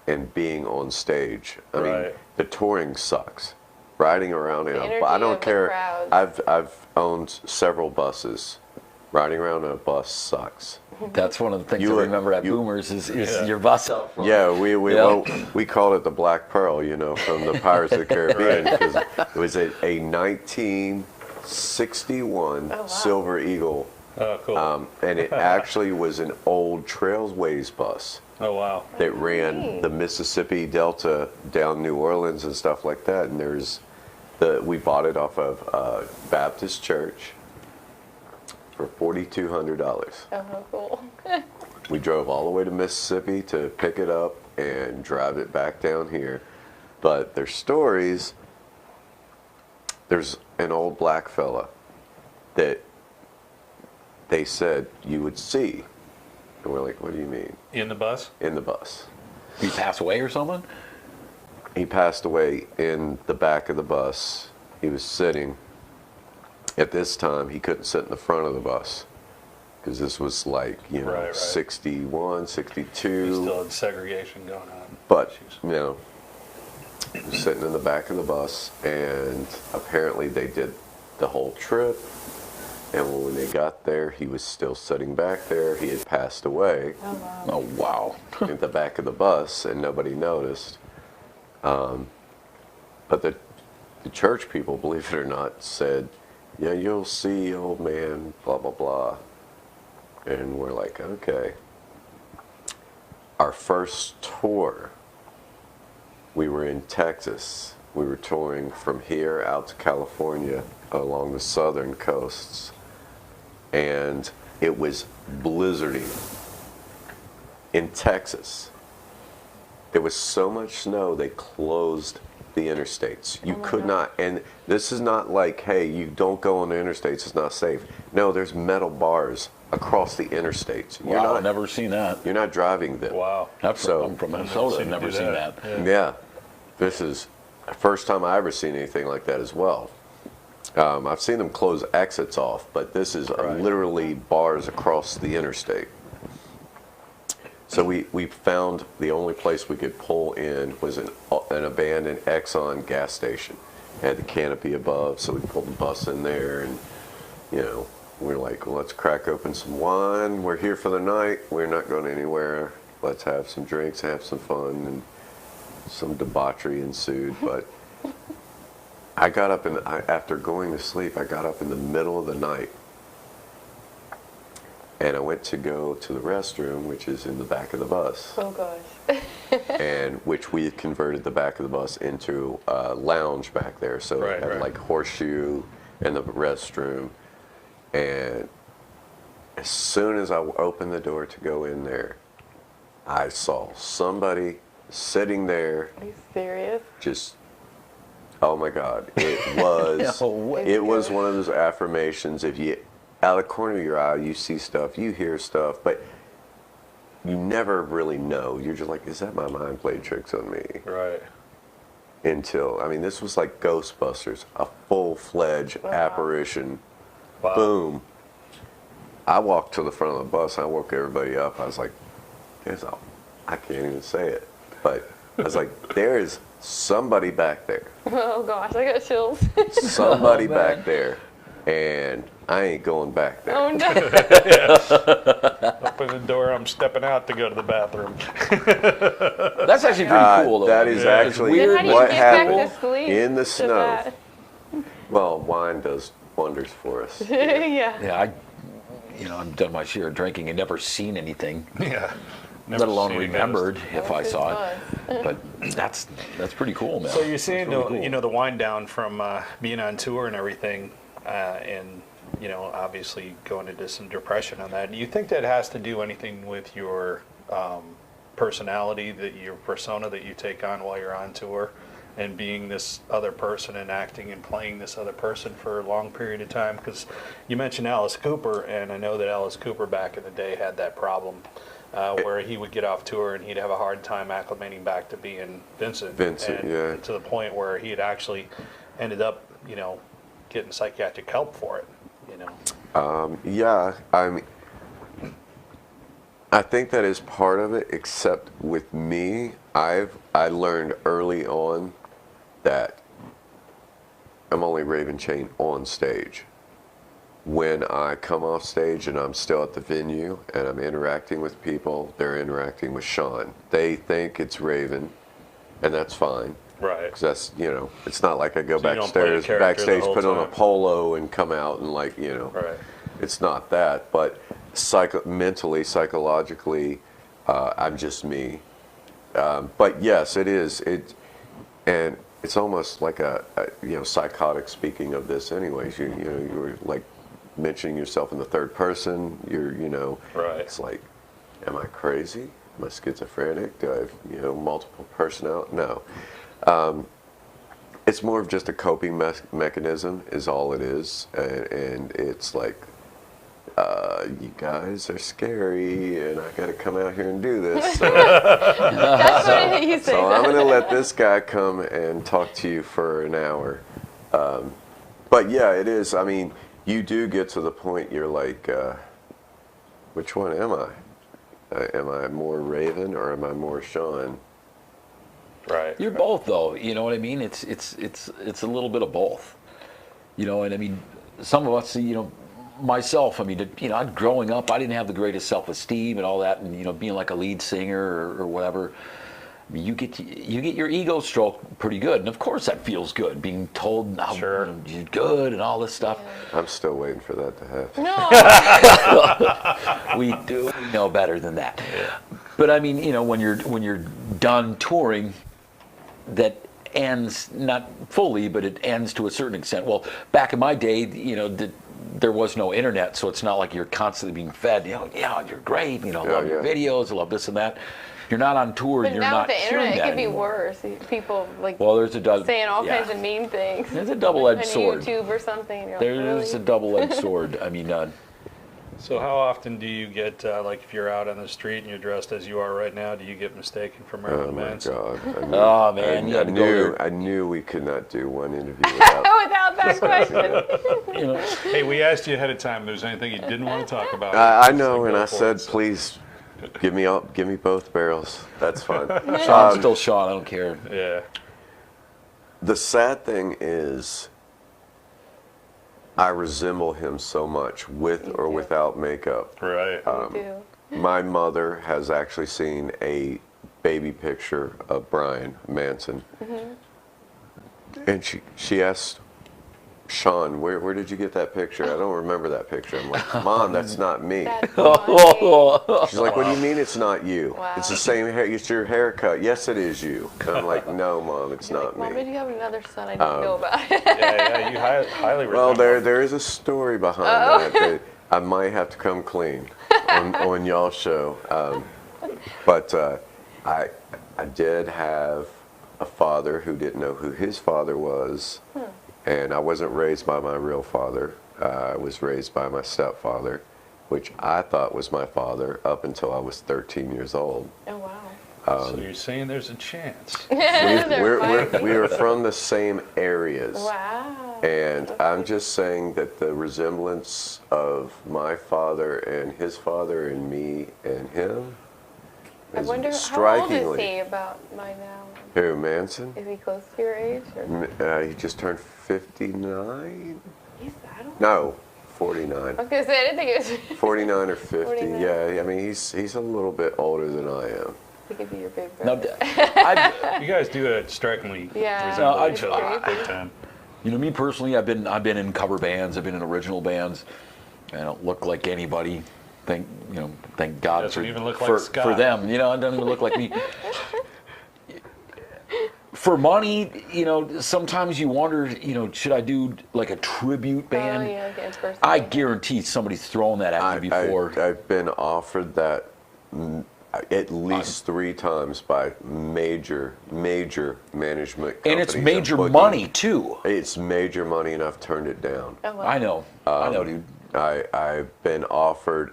and being on stage. I mean, Right. the touring sucks. Riding around in The a, energy I of don't the care. crowds. I've owned several buses. Riding around in a bus sucks. That's one of the things You I would- remember at you- Boomers is Yeah. your bus out front. Yeah, we Yeah. well, we called it the Black Pearl, you know, from the Pirates of the Caribbean, because it was a 1961 Oh, wow. Silver Eagle, Oh, cool. and it actually was an old Trailways bus Oh, wow. that ran neat. the Mississippi Delta down New Orleans and stuff like that. And we bought it off of Baptist Church for $4,200. Oh, cool. We drove all the way to Mississippi to pick it up and drive it back down here. But there's stories. There's an old black fella that they said you would see. And we're like, what do you mean? In the bus? In the bus. He passed away or something? He passed away in the back of the bus. He was sitting. At this time, he couldn't sit in the front of the bus because this was like, you know, Right, right. 61, We 62. still had segregation going on. But, Issues. you know, he was sitting in the back of the bus, and apparently they did the whole trip. And when they got there, he was still sitting back there. He had passed away Oh, wow. Oh, wow. in the back of the bus, and nobody noticed. But the church people, believe it or not, said, yeah, you'll see, old man, blah, blah, blah. And we're like, okay. Our first tour, we were in Texas. We were touring from here out to California along the southern coasts. And it was blizzarding in Texas. There was so much snow, they closed the interstates. You could not, and this is not like, hey, you don't go on the interstates, it's not safe. No, there's metal bars across the interstates. Wow, I've never seen that. You're not driving them. Wow. I'm So- from Minnesota. I've never seen that. Yeah. Yeah, this is the first time I ever seen anything like that as well. I've seen them close exits off, but this is Right. literally bars across the interstate. So we found the only place we could pull in was an abandoned Exxon gas station. It had the canopy above, so we pulled the bus in there, and you know, we're like, well, let's crack open some wine. We're here for the night. We're not going anywhere. Let's have some drinks, have some fun, and some debauchery ensued. But I got up after going to sleep. I got up in the middle of the night. And I went to go to the restroom, which is in the back of the bus, Oh, gosh. and which we had converted the back of the bus into a lounge back there. So Right, it had right. like horseshoe and the restroom. And as soon as I opened the door to go in there, I saw somebody sitting there Are you serious? just, oh my God, it was, No way. it was one of those affirmations. If you, out of the corner of your eye, you see stuff, you hear stuff, but you never really know. You're just like, is that my mind playing tricks on me? Right. Until, I mean, this was like Ghostbusters, a full-fledged Wow. apparition. Wow. Boom. I walked to the front of the bus. I woke everybody up. I was like, I can't even say it. But I was like, there is somebody back there. Oh, gosh. I got chills. Somebody Oh, man. back there. And I ain't going back there. Oh, no. Open the door, I'm stepping out to go to the bathroom. That's actually pretty cool, though. That is Yeah. It's actually Then weird. how do you what get back happened to sleep in the to snow. that? Well, wine does wonders for us. Yeah. Yeah, I've done my share of drinking and never seen anything, Yeah. let alone seen it, remembered if I That's saw fun. it. But that's pretty cool, man. So you're seeing, That's really cool. you know, the wind down from being on tour and everything, and you know, obviously going into some depression on that. Do you think that has to do anything with your personality, that your persona that you take on while you're on tour, and being this other person and acting and playing this other person for a long period of time? Because you mentioned Alice Cooper, and I know that Alice Cooper back in the day had that problem. Where he would get off tour and he'd have a hard time acclimating back to being Vincent. Vincent, and yeah. to the point where he had actually ended up, you know, getting psychiatric help for it, you know. Yeah, I mean, I think that is part of it, except with me, I learned early on that I'm only Raven Chain on stage. When I come off stage and I'm still at the venue and I'm interacting with people, they're interacting with Sean. They think it's Raven, and that's fine. Right. Because that's, it's not like I go So you don't play a backstage, character the whole put on a time. polo and come out and Right. it's not that. But mentally, psychologically, I'm just me. But yes, it is. And it's almost like a psychotic. Speaking of this, anyways, you were like mentioning yourself in the third person. Right. It's like, am I crazy? Am I schizophrenic? Do I have multiple personality? No. It's more of just a coping mechanism, is all it is, and it's like, you guys are scary, and I got to come out here and do this. So, That's what you say. so I'm going to let this guy come and talk to you for an hour. But yeah, it is. I mean, you do get to the point you're like, which one am I? Am I more Raven or am I more Sean? Right. You're both, though. You know what I mean? It's a little bit of both. And I mean, some of us, myself. I mean, growing up, I didn't have the greatest self-esteem and all that, and being like a lead singer or whatever. I mean, you get your ego stroked pretty good, and of course that feels good. Being told how Sure. you're good and all this stuff. I'm still waiting for that to happen. No. We know better than that. But I mean, when you're done touring, that ends not fully, but it ends to a certain extent. Well, back in my day, there was no internet, so it's not like you're constantly being fed. Yeah, you're great. Love your videos, love this and that. You're not on tour. But You're now not with the hearing internet, it that could be anymore. worse. People Well, there's a saying all kinds of mean things. There's a double-edged on sword. YouTube or something. And you're There's like, a really? double-edged sword. I mean, So how often do you get, like if you're out on the street and you're dressed as you are right now, do you get mistaken for Oh Marilyn my Manson? God! Oh, man, you had to go there. I knew we could not do one interview without. Without that question. Hey, we asked you ahead of time if there's anything you didn't want to talk about. I Just know, go and I for said, it. please give me both barrels. That's fine. Sean's still Sean. I don't care. Yeah. The sad thing is, I resemble him so much with or too. without makeup. Right. Do. My mother has actually seen a baby picture of Brian Manson, and she asked Sean, where did you get that picture? I don't remember that picture. I'm like, Mom, that's not me. That's funny. She's like, what do you mean it's not you? Wow. It's the same hair. It's your haircut. Yes, it is you. And I'm like, no, Mom, it's You're not like, Mom, did me. you have another son I didn't know about? Yeah, you highly Well, resemble. there is a story behind that I might have to come clean on y'all's show. But I did have a father who didn't know who his father was. And I wasn't raised by my real father. I was raised by my stepfather, which I thought was my father up until I was 13 years old. Oh, wow. So you're saying there's a chance. We were from the same areas. Wow. And I'm just saying that the resemblance of my father and his father and me and him I is wonder, how old strikingly. is he about by now? Who, Manson? Is he close to your age? Or? He just turned 59? He's, I don't No, 49. I was going to say, I didn't think it was. 49 or 50. 49. Yeah, I mean, he's a little bit older than I am. He could be your big Now, brother. I've, You guys do it strikingly Yeah. resemble No, each I- other I- big time. me personally, I've been in cover bands. I've been in original bands. I don't look like anybody. Thank God Doesn't even look like for Scott. them. It doesn't even look like me. For money, sometimes you wonder, should I do like a tribute band? Oh, yeah, like in-person. I guarantee somebody's thrown that at me before. I've been offered that at least 3 times by major management companies. And it's and major booking. money too. It's major money, and I've turned it down. Oh, wow. I know, dude. I've been offered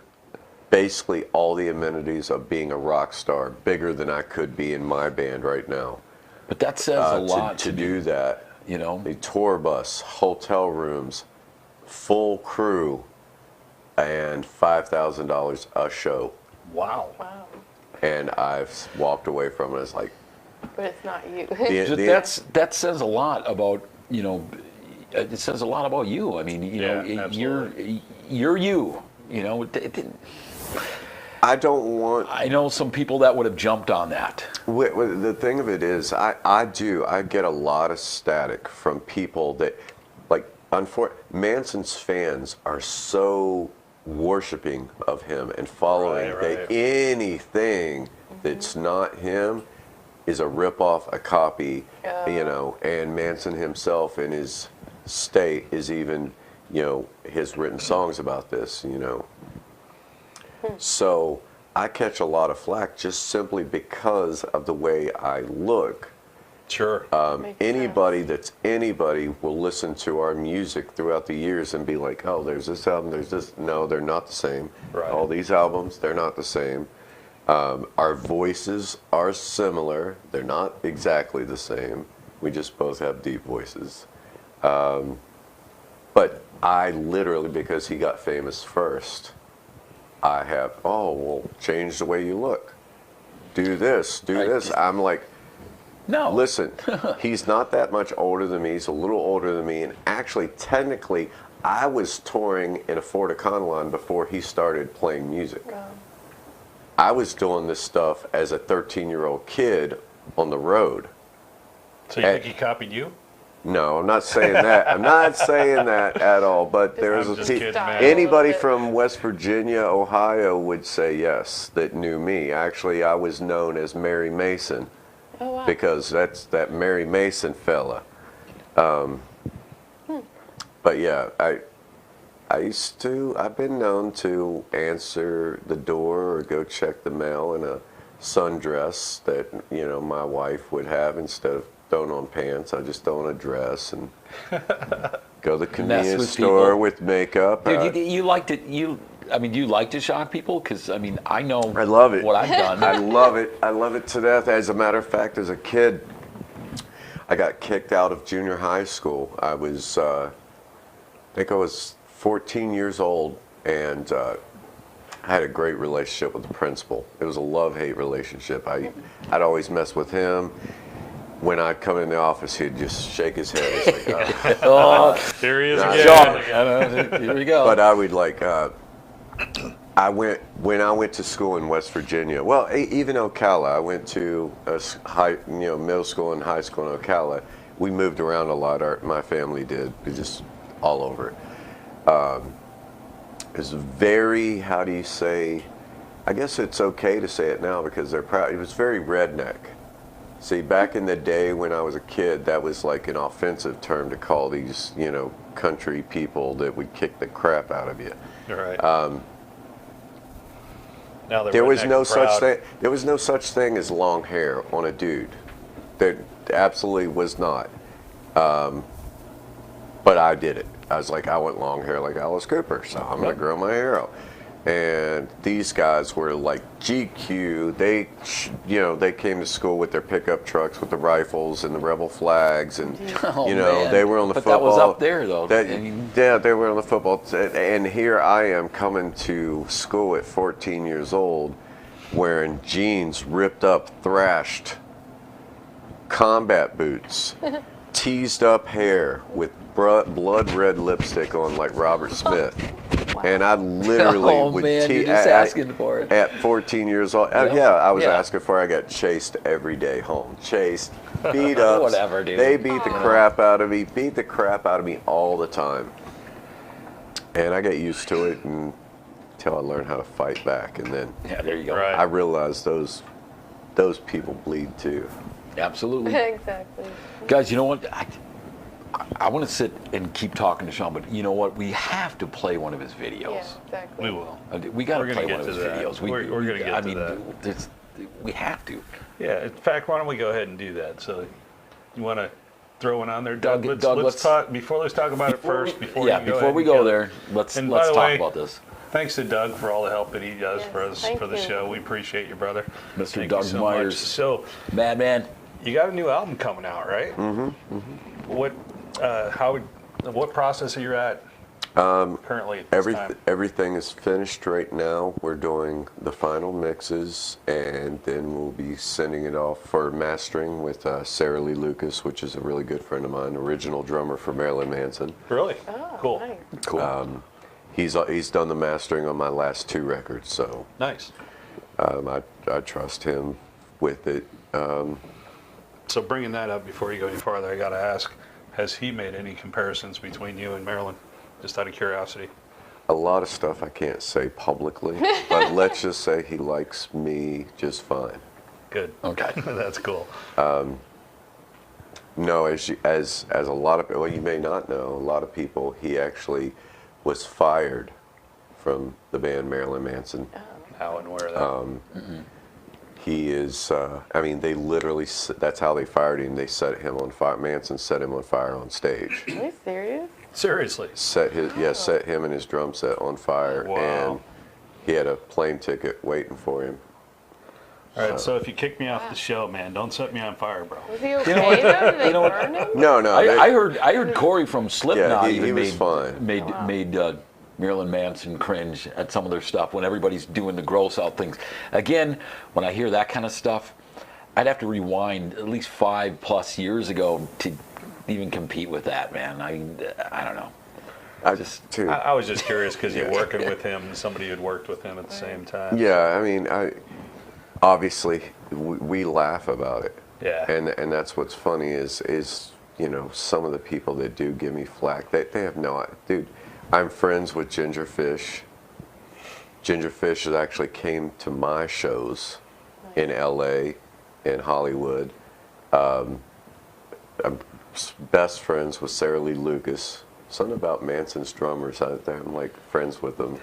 basically all the amenities of being a rock star, bigger than I could be in my band right now. But that says a lot to me, do that. A tour bus, hotel rooms, full crew, and $5,000 a show. Wow. Wow. And I've walked away from it as like, But it's not you. That says a lot about, you know, it says a lot about you. I mean, you know, Yeah, you're you. You know, I don't want. I know some people that would have jumped on that. The thing of it is, I get a lot of static from people that, like, Manson's fans are so worshiping of him and following Right. that anything that's not him is a ripoff, a copy, you know, and Manson himself in his state is even, you know, has written songs about this, you know. So I catch a lot of flack just simply because of the way I look. Sure. Anybody will listen to our music throughout the years and be like, oh, there's this album, there's this. No, they're not the same. Right. All these albums, they're not the same. Our voices are similar. They're not exactly the same. We just both have deep voices. But I literally, because he got famous first, I have, oh, well, change the way you look. Do this, do this. I'm like, No. listen, he's not that much older than me. He's a little older than me. And actually, technically, I was touring in a Ford Econoline before he started playing music. I was doing this stuff as a 13-year-old kid on the road. So you think he copied you? No, I'm not saying that. I'm not saying that at all. But there's I'm just kidding, man. anybody from West Virginia, Ohio would say yes that knew me. Actually, I was known as Mary Mason. Oh, wow. Because that's that Mary Mason fella. But yeah, I've been known to answer the door or go check the mail in a sundress that, you know, my wife would have instead of throwing on pants. I just throw on a dress and go to the convenience with store people. with makeup. Dude, you like to, I mean, do you like to shock people? Because, I mean, I know I love it. what I've done. I love it. I love it to death. As a matter of fact, as a kid, I got kicked out of junior high school. I was, I think I was 14 years old, and I had a great relationship with the principal. It was a love-hate relationship. I'd always mess with him. When I'd come in the office, he'd just shake his head. He's like, Oh, Here he is Nah, again. here we go. but I would like, when I went to school in West Virginia, well, even Ocala, I went to middle school and high school in Ocala. We moved around a lot. My family did, just all over. It's very, how do you say? I guess it's okay to say it now because they're proud. It was very redneck. See, back in the day when I was a kid, that was like an offensive term to call these, you know, country people that would kick the crap out of you. Right. Now they're There was redneck no proud. such thing. There was no such thing as long hair on a dude. There absolutely was not. But I did it. I was like, I want long hair like Alice Cooper, so I'm gonna grow my hair out. And these guys were like GQ. They, they came to school with their pickup trucks with the rifles and the rebel flags, and Oh, they man. were on the But football. that was up there, though. That- I mean- yeah, they were on the football. And here I am coming to school at 14 years old, wearing jeans, ripped up, thrashed, combat boots, teased up hair with blood red lipstick on like Robert Smith. And I literally Oh, would man, you're just asking for it. At 14 years old. Yep. Yeah, I was Yeah. asking for it. I got chased every day home. Chased, beat up. Whatever, dude. They beat the crap out of me, all the time. And I got used to it until I learned how to fight back. And then Yeah, there you go. Right. I realized those people bleed too. Absolutely. Exactly. Guys, you know what? I want to sit and keep talking to Sean, but you know what? We have to play one of his videos. Yeah, exactly. We will. We got to We're play gonna one of get his to that. videos. We're gonna get I to mean, that. we have to. Yeah. In fact, why don't we go ahead and do that? So, you want to throw one on there, Doug? Doug, Let's let's- talk before. Let's talk about it first. Before yeah, you go before ahead we and go kill it. there, let's And by talk the way, about this. Thanks to Doug for all the help that he does for Yes, us thank for the you. show. We appreciate you, brother. Mr. Thank Doug you so Myers. much. So, Madman. you got a new album coming out, right? Mm-hmm. What? What process are you at? currently at this time? Everything is finished right now. We're doing the final mixes, and then we'll be sending it off for mastering with Sarah Lee Lucas, which is a really good friend of mine, original drummer for Marilyn Manson. Really? Oh, Cool. nice. Cool. He's done the mastering on my last 2 records, so Nice. I trust him with it. So bringing that up before you go any farther, I got to ask, has he made any comparisons between you and Marilyn? Just out of curiosity. A lot of stuff I can't say publicly, but let's just say he likes me just fine. Good. Okay. That's cool. No, as a lot of, well, you may not know, a lot of people, he actually was fired from the band Marilyn Manson. How and where that? He is, I mean, they literally, that's how they fired him. They set him on fire. Manson set him on fire on stage. Are you serious? Seriously. Set him and his drum set on fire. Wow. And he had a plane ticket waiting for him. All right, so if you kick me off the show, man, don't set me on fire, bro. Was he okay though? Did they burn him? No, they- I heard Corey from Slipknot Yeah, he even was fine. made Marilyn Manson cringe at some of their stuff when everybody's doing the gross out things. Again, when I hear that kind of stuff, I'd have to rewind at least 5+ years ago to even compete with that, man. I don't know. I was just curious because you're working with him and somebody who'd worked with him at the same time. Yeah, I mean, obviously we laugh about it. Yeah. And that's what's funny is you know, some of the people that do give me flack, they have no, dude, I'm friends with Ginger Fish. Ginger Fish has actually came to my shows in LA, in Hollywood. I'm best friends with Sarah Lee Lucas. Something about Manson's drummers, I'm like friends with them.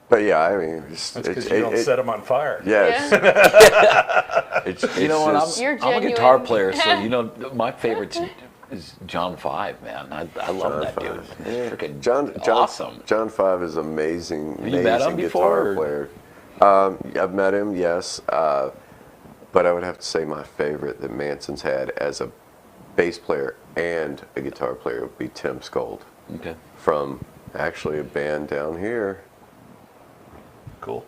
But yeah, I mean, That's because you don't set him on fire. Yes. Yeah. It's You know what? just- You're I'm a guitar genuine. player, so you know my favorite is John Five, man. I love that dude. Five. He's freaking John, awesome. John Five is amazing, Have you met him amazing before, guitar player. I've met him, yes. But I would have to say my favorite that Manson's had as a bass player and a guitar player would be Tim Skold Okay. from actually a band down here. Cool.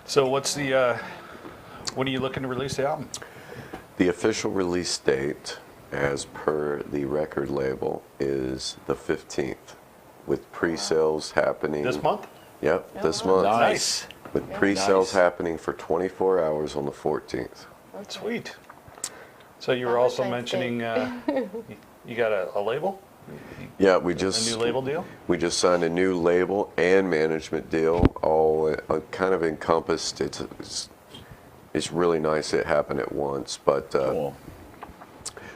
So what's the, when are you looking to release the album? The official release date, as per the record label, is the 15th, with pre-sales happening. This month? Yep, this month. Nice. With pre-sales Nice. happening for 24 hours on the 14th. Sweet. So you were also Valentine's mentioning you got a label? Yeah, we A just new label deal? We just signed a new label and management deal, all kind of encompassed. It's really nice it happened at once, but Cool.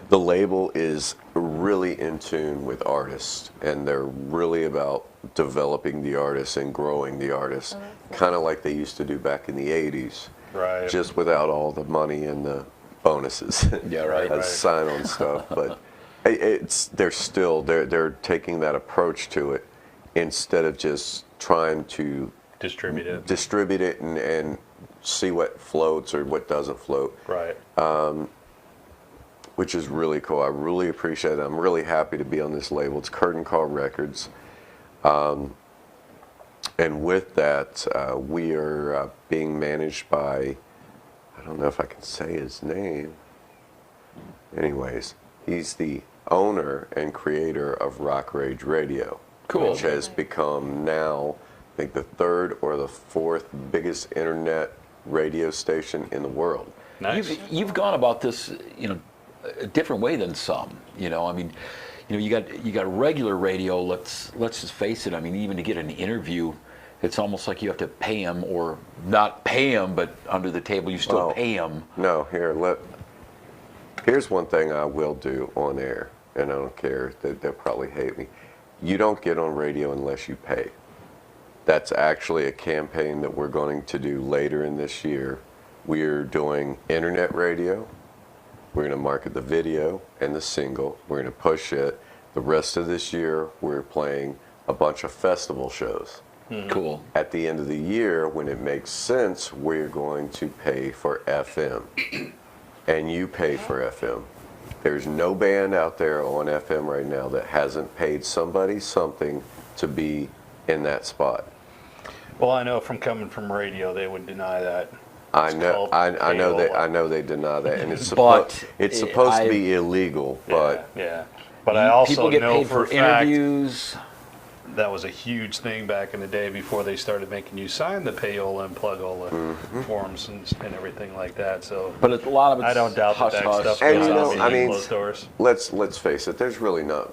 the label is really in tune with artists, and they're really about developing the artists and growing the artists, kind of like they used to do back in the 80s, Right. just without all the money and the bonuses. Yeah, right. as sign-on stuff, but they're taking that approach to it instead of just trying to distribute it. and see what floats or what doesn't float, Right. which is really cool. I really appreciate it. I'm really happy to be on this label. It's Curtain Call Records. And with that, we are being managed by, I don't know if I can say his name. Anyways, he's the owner and creator of Rock Rage Radio, Cool. which has become now, I think, the 3rd or the 4th biggest internet radio station in the world. Nice. You've gone about this, a different way than some. I mean, you got regular radio. Let's just face it. I mean, even to get an interview, it's almost like you have to pay them, or not pay them, but under the table you still Well, pay them. No, here's one thing I will do on air, and I don't care, they'll probably hate me. You don't get on radio unless you pay. That's actually a campaign that we're going to do later in this year. We're doing internet radio. We're going to market the video and the single. We're going to push it. The rest of this year, we're playing a bunch of festival shows. Cool. At the end of the year, when it makes sense, we're going to pay for FM. And you pay for FM. There's no band out there on FM right now that hasn't paid somebody something to be in that spot. Well, I know from coming from radio, they would deny that. I It's know, called I know payola. I know they deny that, and it's But it's supposed to I- be illegal. But Yeah. But I also people get know paid for for a fact interviews. that was a huge thing back in the day before they started making you sign the payola and plugola forms and everything like that. So But a lot of it's I don't doubt that hush that hush. stuff And goes you on know, I behind mean, closed doors. let's face it. There's really not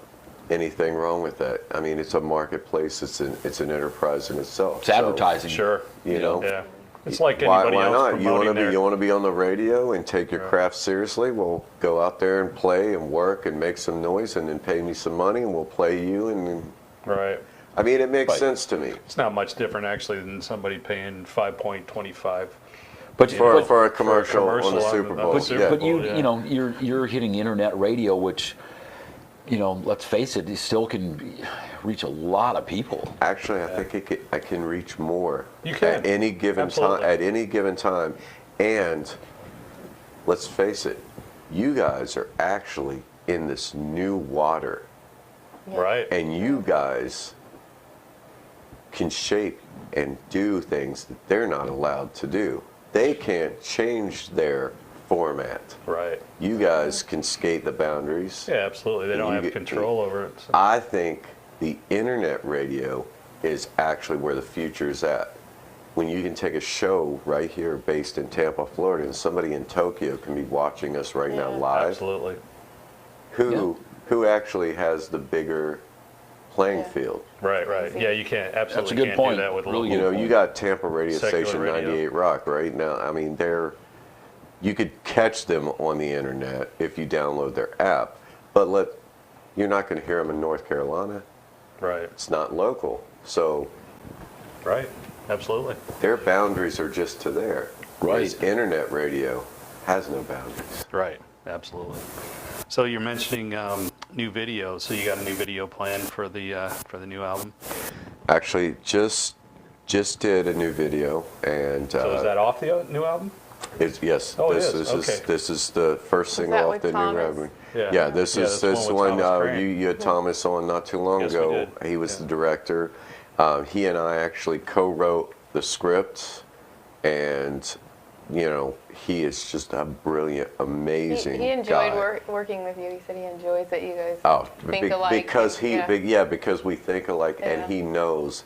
anything wrong with that. I mean, it's a marketplace. It's an enterprise in itself. It's advertising. Sure. You know. Yeah. It's like Why anybody else not? You want to promoting be their- you want to be on the radio and take your craft seriously? Well, go out there and play and work and make some noise, and then pay me some money, and we'll play you. And Right. I mean, it makes Right. sense to me. It's not much different actually than somebody paying 5.25. But For a commercial on the commercial on Super the- Bowl. on the But, Super yeah. but Bowl, yeah. you know, you're hitting internet radio, which, you know, let's face it, it still can reach a lot of people. Actually, I think I can reach more You can. at any given time. Absolutely. At any given time, and let's face it, you guys are actually in this new water, Right. and you guys can shape and do things that they're not allowed to do. They can't change their format. Right. You guys can skate the boundaries. Yeah, absolutely. They don't You have get- control over it. So. I think the internet radio is actually where the future is at. When you can take a show right here based in Tampa, Florida, and somebody in Tokyo can be watching us right now Yeah. live, Absolutely. who actually has the bigger playing Yeah. field? Right, right. Yeah, you can't absolutely good can't point. do that with Really local. You know, you got Tampa radio Secular station radio. 98 Rock right now. I mean, you could catch them on the internet if you download their app, but you're not going to hear them in North Carolina. Right, It's not local, so right. Absolutely. their boundaries are just to there. Right. Whereas internet radio has no boundaries. Right, absolutely. So you're mentioning new video. So you got a new video planned for the new album. Actually, just did a new video, and So is that off the new album? yes, Oh, it this is. is Okay. this is the first single that off with the new Thomas? album. Yeah. this Yeah, is that's this the one one. with Thomas Crane. You had Thomas on not too long Yes, we ago. did. He was Yeah. the director. He and I actually co-wrote the script, and you know, he is just a brilliant, amazing He enjoyed guy. working with you. He said he enjoys that you guys Oh, think alike. because yeah. because we think alike, Yeah. and he knows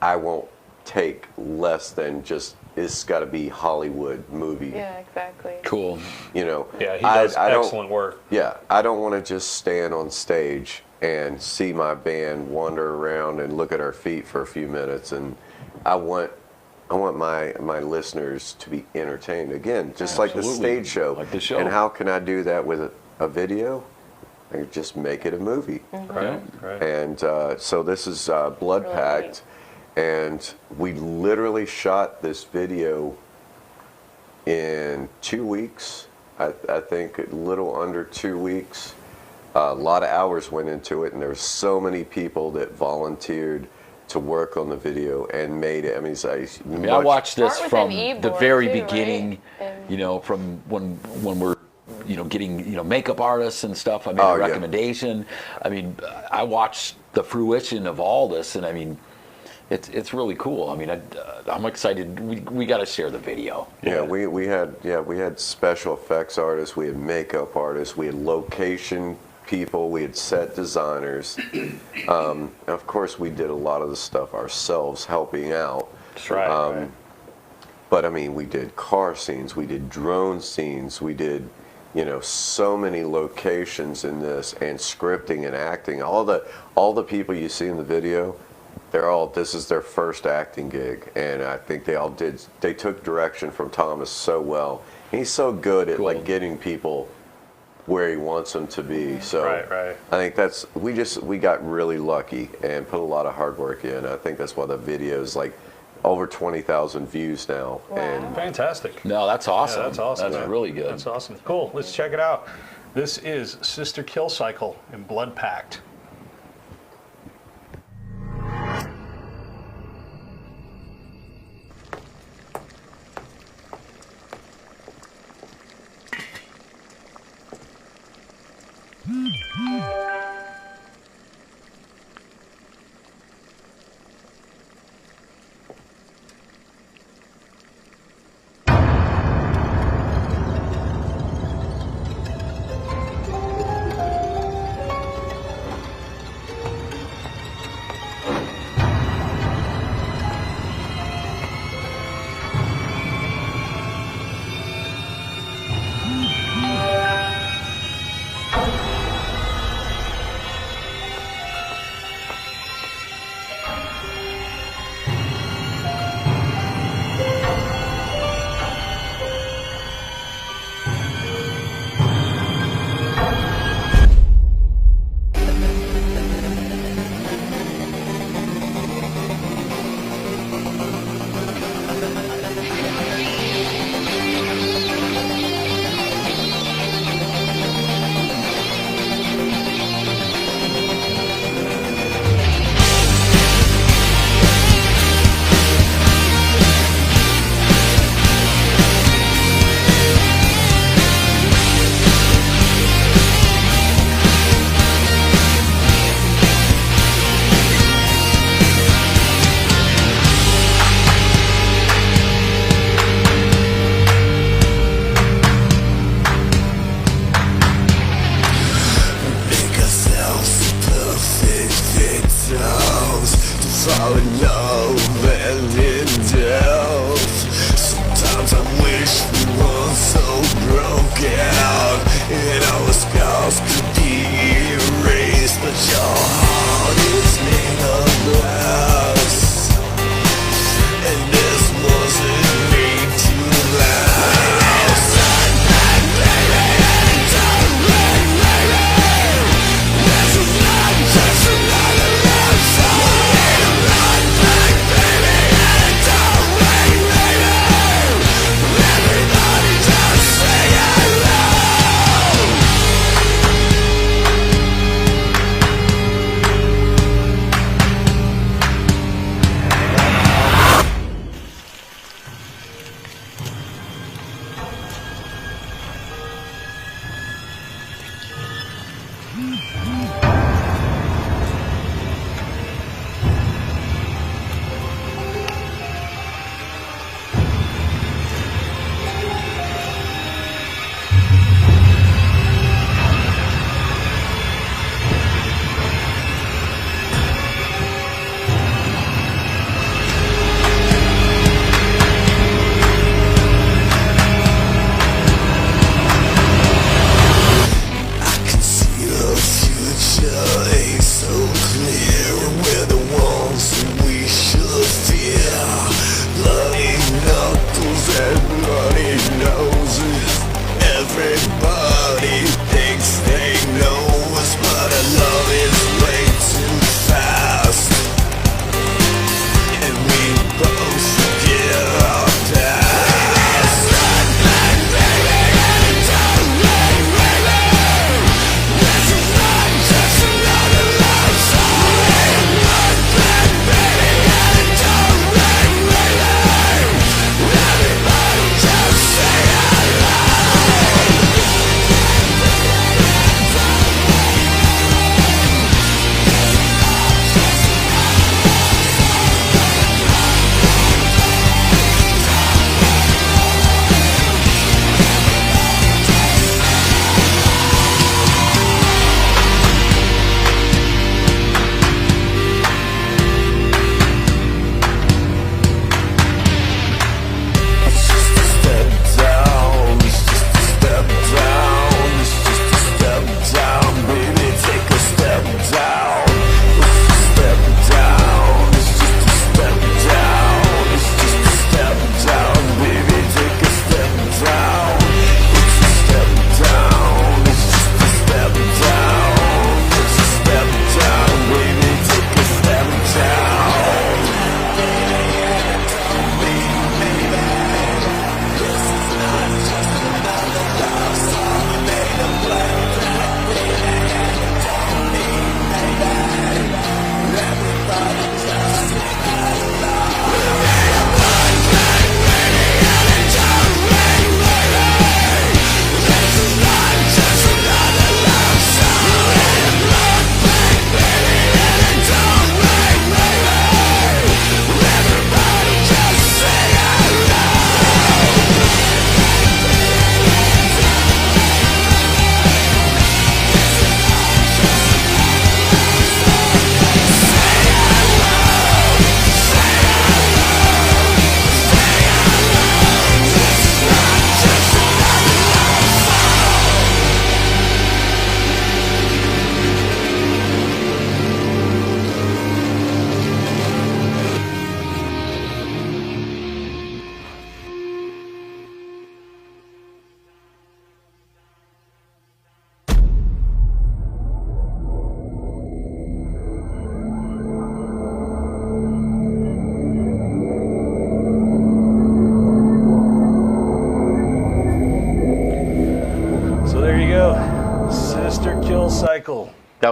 I won't take less than just it's got to be Hollywood movie. Yeah, exactly. Cool. You know, Yeah, he does I don't- excellent work. Yeah, I don't want to just stand on stage and see my band wander around and look at our feet for a few minutes, and I want my listeners to be entertained again, just like the Absolutely. stage show. Like the show. And how can I do that with a video? I could just make it a movie. Right, right. And so this is Blood Really Pact, and we literally shot this video in 2 weeks. I think a little under 2 weeks. A lot of hours went into it, and there were so many people that volunteered to work on the video and made it. I mean, it's I mean, I watched this Start with from an the e-board very too, right? beginning, And- you know, from when we're, you know, getting, you know, makeup artists and stuff. I made Oh, a yeah. recommendation. I mean, I watched the fruition of all this, and I mean, it's really cool. I mean, I'm excited. We got to share the video. Yeah, we had special effects artists, we had makeup artists, we had location people, we had set designers. Of course, we did a lot of the stuff ourselves, helping out. That's right. Right. But I mean, we did car scenes, we did drone scenes, we did, you know, so many locations in this, and scripting and acting. All the people you see in the video, this is their first acting gig, and I think they took direction from Thomas so well. He's so good at Cool. like getting people where he wants them to be. So Right, right. I think we got really lucky and put a lot of hard work in. I think that's why the video is like over 20,000 views now. Wow. And Fantastic. No, that's awesome. Yeah, that's awesome. That's really good. That's awesome. Cool. Let's check it out. This is Sister Kill Cycle in Blood Pact.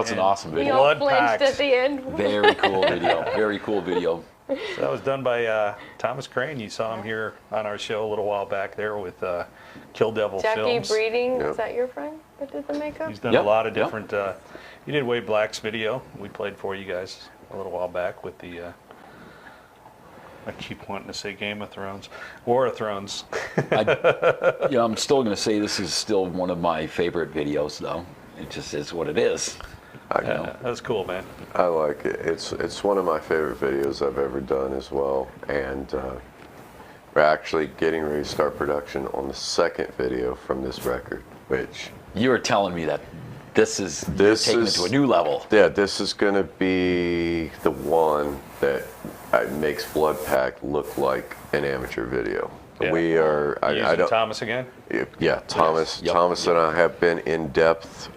That's an awesome He video. all Blood flinched packed. at the end. Very cool video. Very cool video. So that was done by Thomas Crane. You saw him here on our show a little while back there with Kill Devil Jackie Films. Breeding, Yep. is that your friend that did the makeup? He's done Yep, a lot of yep. different. You did Wade Black's video. We played for you guys a little while back with the. I keep wanting to say Game of Thrones, War of Thrones. I'm still going to say this is still one of my favorite videos, though. It just is what it is. That was cool, man. I like it. It's one of my favorite videos I've ever done as well. And we're actually getting ready to start production on the second video from this record, which You were telling me that this is taking it is- to a new level. yeah, this is going to be the one that makes Blood Pact look like an amateur video. Yeah. We are. You I using don't. Thomas again? Yeah, Thomas. Yep. Thomas and I have been in depth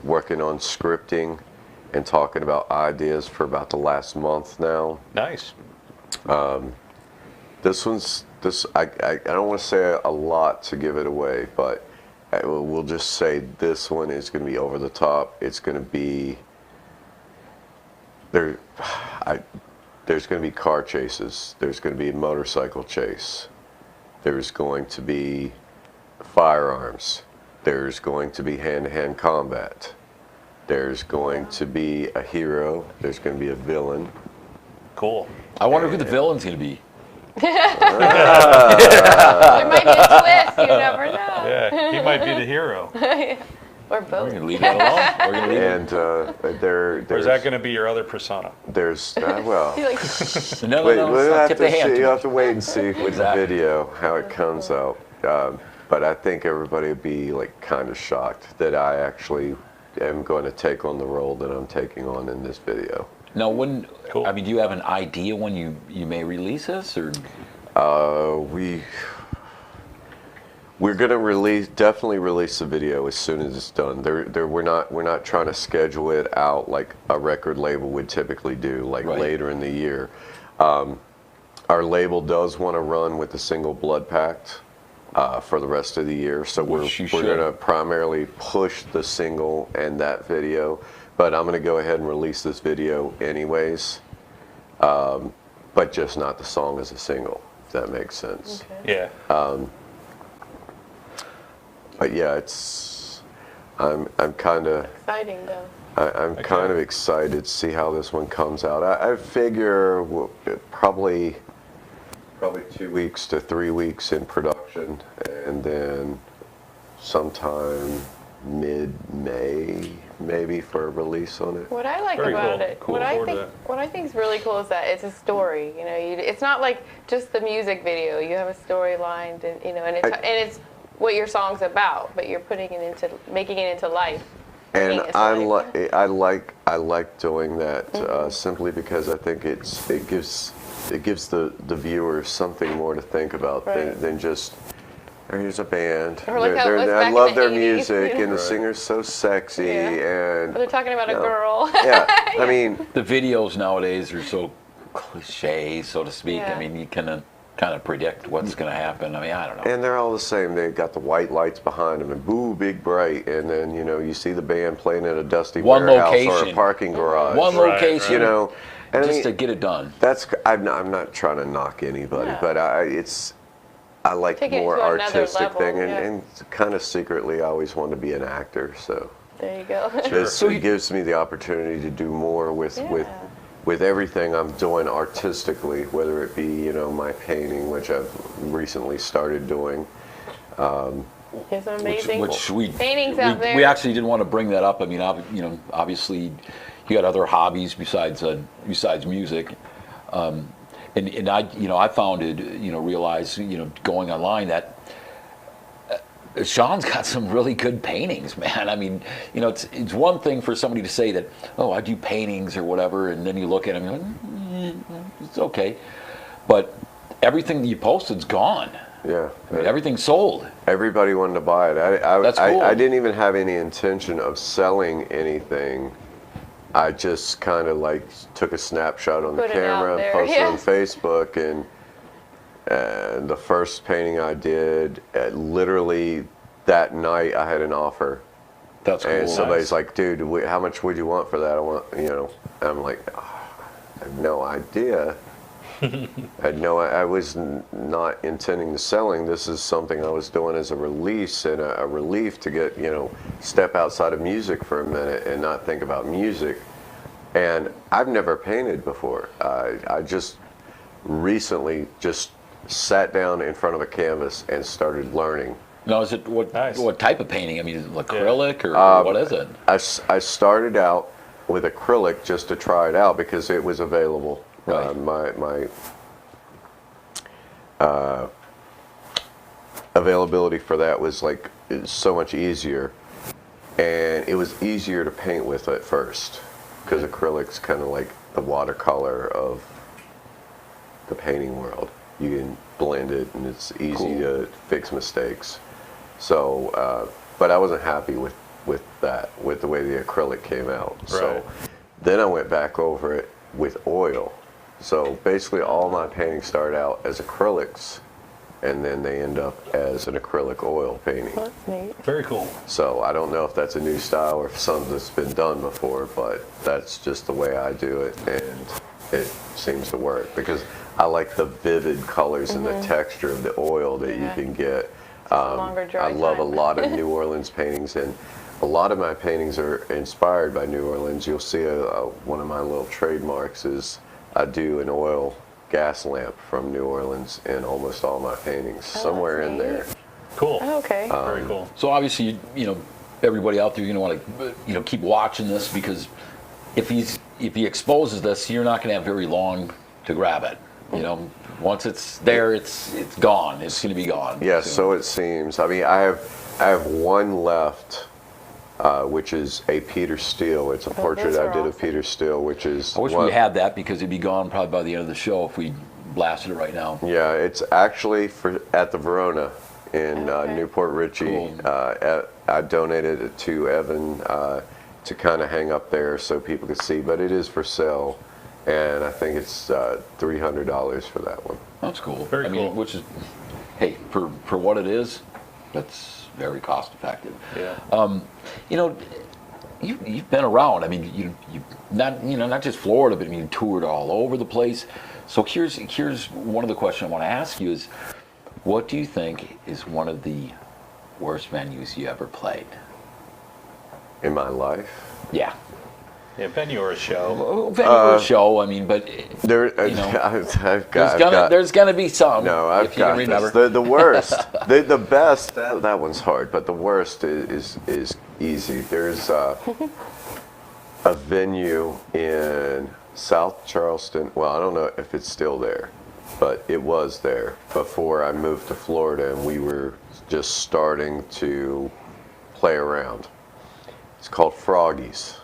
working on scripting and talking about ideas for about the last month now. Nice. This. I don't want to say a lot to give it away, but we'll just say this one is going to be over the top. It's going to be there. There's going to be car chases. There's going to be a motorcycle chase. There's going to be firearms. There's going to be hand-to-hand combat. There's going to be a hero. There's going to be a villain. Cool. I wonder who the villain's going to be. There might be a twist, you never know. Yeah, he might be the hero. Or We're both. going to leave that alone. We're going to leave it. And Or is there's that going to be your other persona? well. You're like, No, Wait, no, we'll no. have Tip to the hand. see. too You much. have to wait and see with Exactly. the video how it comes out. But I think everybody will be like kind of shocked that I actually am going to take on the role that I'm taking on in this video. Now, when Cool. I mean, do you have an idea when you may release this, or We're gonna definitely release the video as soon as it's done. We're not trying to schedule it out like a record label would typically do, like Right. later in the year. Our label does want to run with the single Blood Pact for the rest of the year, so Which you we're should. gonna primarily push the single and that video. But I'm gonna go ahead and release this video anyways, but just not the song as a single. If that makes sense. okay. Yeah. But yeah, I'm kind of Exciting though. I'm kind of excited to see how this one comes out. I figure probably 2 weeks to 3 weeks in production, and then sometime mid-May maybe for a release on it. What I like Very about cool. it, Cool what I forward think, to that. what I think is really cool is that it's a story. You know, it's not like just the music video. You have a storyline, and and it's what your song's about, but you're making it into life. And Making it to life. I like doing that simply because I think it gives the viewer something more to think about Right. than just here's a band. Or like how it was I back love in the their 80s, music you know? and the Right. singer's so sexy But they're and talking about a No. girl. yeah. I mean, the videos nowadays are so cliche, so to speak. Yeah. I mean, you can kind of predict what's going to happen. I mean, I don't know. and they're all the same. They got the white lights behind them and boo, big bright, and then you see the band playing in a dusty One warehouse or a location. parking garage. One Right, location, You know, and I just mean, to get it done. I'm not trying to knock anybody, Yeah. but I like Take it more to another artistic level, thing, yeah. and kind of secretly I always wanted to be an actor, so There you go. this So you- gives me the opportunity to do more with everything I'm doing artistically, whether it be my painting, which I've recently started doing. There's some amazing Which we paintings out there. we actually didn't want to bring that up. I mean, obviously, you got other hobbies besides music, and I founded, realized, going online that Sean's got some really good paintings, man. I mean, it's one thing for somebody to say that, oh, I do paintings or whatever, and then you look at him, you're like, it's okay, but everything that you posted's gone. Yeah, I mean, everything's sold. everybody wanted to buy it. That's cool. I didn't even have any intention of selling anything. I just kind of took a snapshot on the Put it out camera and there, posted yeah. on Facebook, and the first painting I did, literally that night I had an offer That's cool. And somebody's Nice. like, dude, how much would you want for that? I want, and I'm like, oh, I have no idea. I was not intending to selling. This is something I was doing as a release and a relief to get, step outside of music for a minute and not think about music. And I've never painted before. I just recently just sat down in front of a canvas and started learning. Now, is it what Nice. what type of painting? I mean, is it acrylic or what is it? I started out with acrylic just to try it out because it was available. Right. My availability for that was like so much easier, and it was easier to paint with at first because acrylic's kind of like the watercolor of the painting world. You can blend it, and it's easy Cool. to fix mistakes. So, but I wasn't happy with the way the acrylic came out. So Right. then I went back over it with oil. So basically all my paintings start out as acrylics, and then they end up as an acrylic oil painting. That's neat. Very cool. So I don't know if that's a new style or if something that's been done before, but that's just the way I do it, and it seems to work because I like the vivid colors and the texture of the oil that you Yeah. can get. Longer dry I love a time. lot of New Orleans paintings, and a lot of my paintings are inspired by New Orleans. You'll see one of my little trademarks is I do an oil gas lamp from New Orleans in almost all my paintings, somewhere in neat. there. Cool. Okay. Very cool. So obviously, everybody out there, you're going to want to, keep watching this because if he exposes this, you're not going to have very long to grab it. Once it's there, it's gone. It's going to be gone. Yeah, so it seems. I mean, I have one left, which is a Peter Steele. It's a portrait those I are did of awesome. Peter Steele, which is I wish we had that because it'd be gone probably by the end of the show if we blasted it right now. Yeah, it's actually at the Verona in Okay. Newport Richey. Cool. I donated it to Evan to kind of hang up there so people could see, but it is for sale, and I think it's $300 for that one. That's cool. Very cool. Which is, hey, for what it is, that's very cost effective. Yeah. You've been around. I mean, you not just Florida, but I mean, you toured all over the place. So here's one of the questions I want to ask you is, what do you think is one of the worst venues you ever played? In my life, Yeah. Yeah, venue or a show. Venue or show, I mean, but there, You know, I've got, there's gonna be some. no, I've if you got can remember. this. The worst, the best. That one's hard, but the worst is easy. There's a venue in South Charleston. Well, I don't know if it's still there, but it was there before I moved to Florida, and we were just starting to play around. It's called Froggies.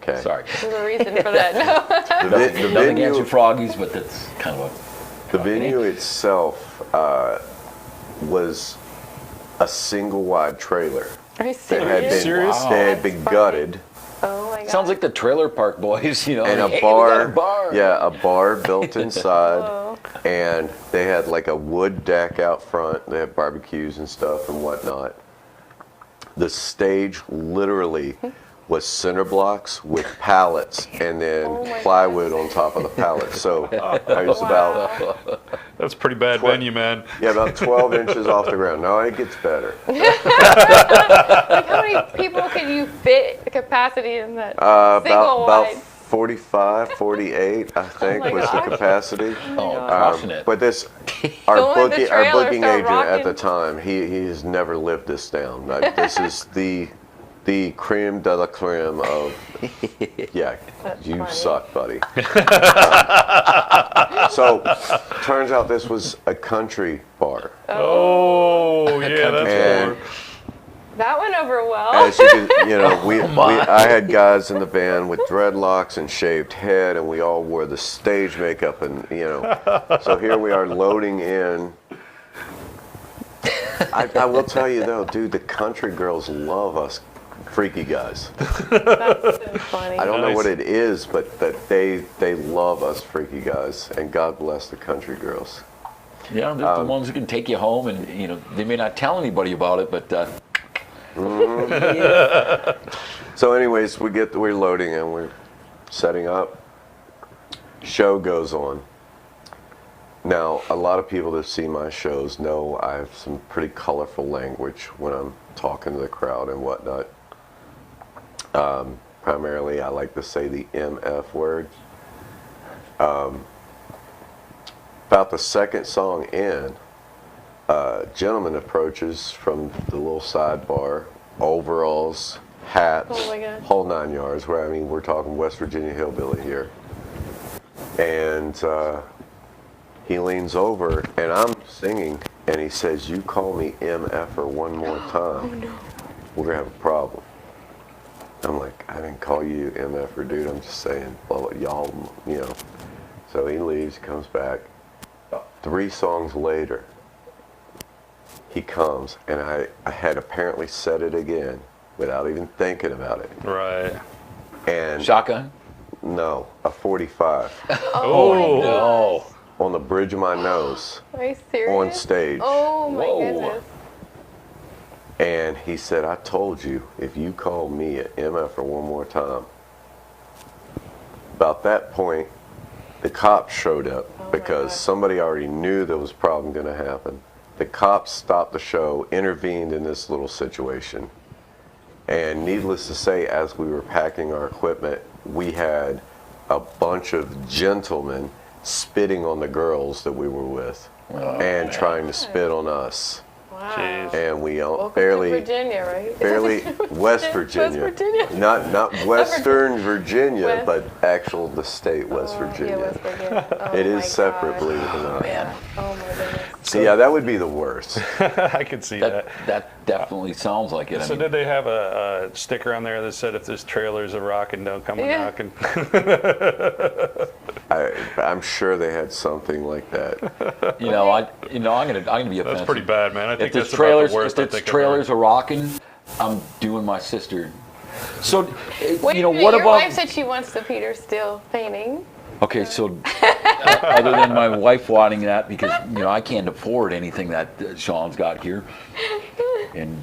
Okay. Sorry. There's a reason for that. No. The Nothing venue, against you froggies, but that's kind of the venue itself was a single wide trailer Are you that had been, serious? Wow. that had been That's funny. gutted, Oh my god. sounds like the Trailer Park Boys, and hey, a we bar, got a bar. yeah, a bar built inside, Whoa. and they had like a wood deck out front. They had barbecues and stuff and whatnot. The stage literally was cinder blocks with pallets and then Oh my plywood on top of the pallets. So I was about Wow. That's a pretty bad Twen- venue, man. about 12 inches off the ground. No, it gets better. Like how many people could you fit the capacity in that single About wide? 45, 48, I think, my was the gosh. capacity. Oh, crushing it. But this, Don't let the our trailer booking start agent at the rocking. time, he has never lived this down. Like, this is the creme de la creme of, yeah, That's you funny. suck, buddy. So, turns out this was a country bar. Oh, yeah, that's And more. That went over well. as you can, I had guys in the band with dreadlocks and shaved head, and we all wore the stage makeup, and so here we are loading in. I will tell you though, dude, the country girls love us freaky guys. That's so funny. I don't know Nice. what it is, but that they love us freaky guys, and God bless the country girls. Yeah, they're the ones who can take you home, and they may not tell anybody about it, but So anyways, we're loading and we're setting up. Show goes on. Now, a lot of people that see my shows know I have some pretty colorful language when I'm talking to the crowd and whatnot. Primarily, I like to say the MF word. About the second song in, a gentleman approaches from the little sidebar, overalls, hats, Oh my God. whole 9 yards. Where I mean, we're talking West Virginia hillbilly here. And he leans over, and I'm singing, and he says, "You call me MFer one more time, we're gonna have a problem." I'm like, "I didn't call you MFer, dude. I'm just saying, blah, blah, y'all, you know." So he leaves, comes back. 3 songs later, he comes, and I had apparently said it again without even thinking about it. Right. And Shotgun? no, a 45 Oh, my Oh. No. on the bridge of my nose Are you serious? on stage. Oh my Whoa. goodness. And he said, "I told you, if you call me an MFer one more time." About that point, the cops showed up my because God. somebody already knew there was a problem going to happen. The cops stopped the show, intervened in this little situation. And needless to say, as we were packing our equipment, we had a bunch of gentlemen spitting on the girls that we were with and trying to spit on us. Wow. Jeez. And we Welcome barely... to Virginia, right? Barely West Virginia. West Virginia. Not Western Virginia, West. but actual the state West Virginia. Yeah, West Virginia. Oh It my is separate, gosh. believe it or not. Yeah. Oh my goodness. So yeah, that would be the worst. I could see that. That definitely sounds like it. I So mean, did they have a sticker on there that said, "If this trailer's a rockin', don't come a Yeah. knockin'"? I'm sure they had something like that. I'm gonna be offensive. That's pretty bad, man. I think If this that's trailers, about the worst if I this think I've trailers heard. are rocking, I'm doing my sister. So, Wait a minute, what your about? wife said she wants the Peter Steele painting. Okay, so other than my wife wanting that, because I can't afford anything that Sean's got here, and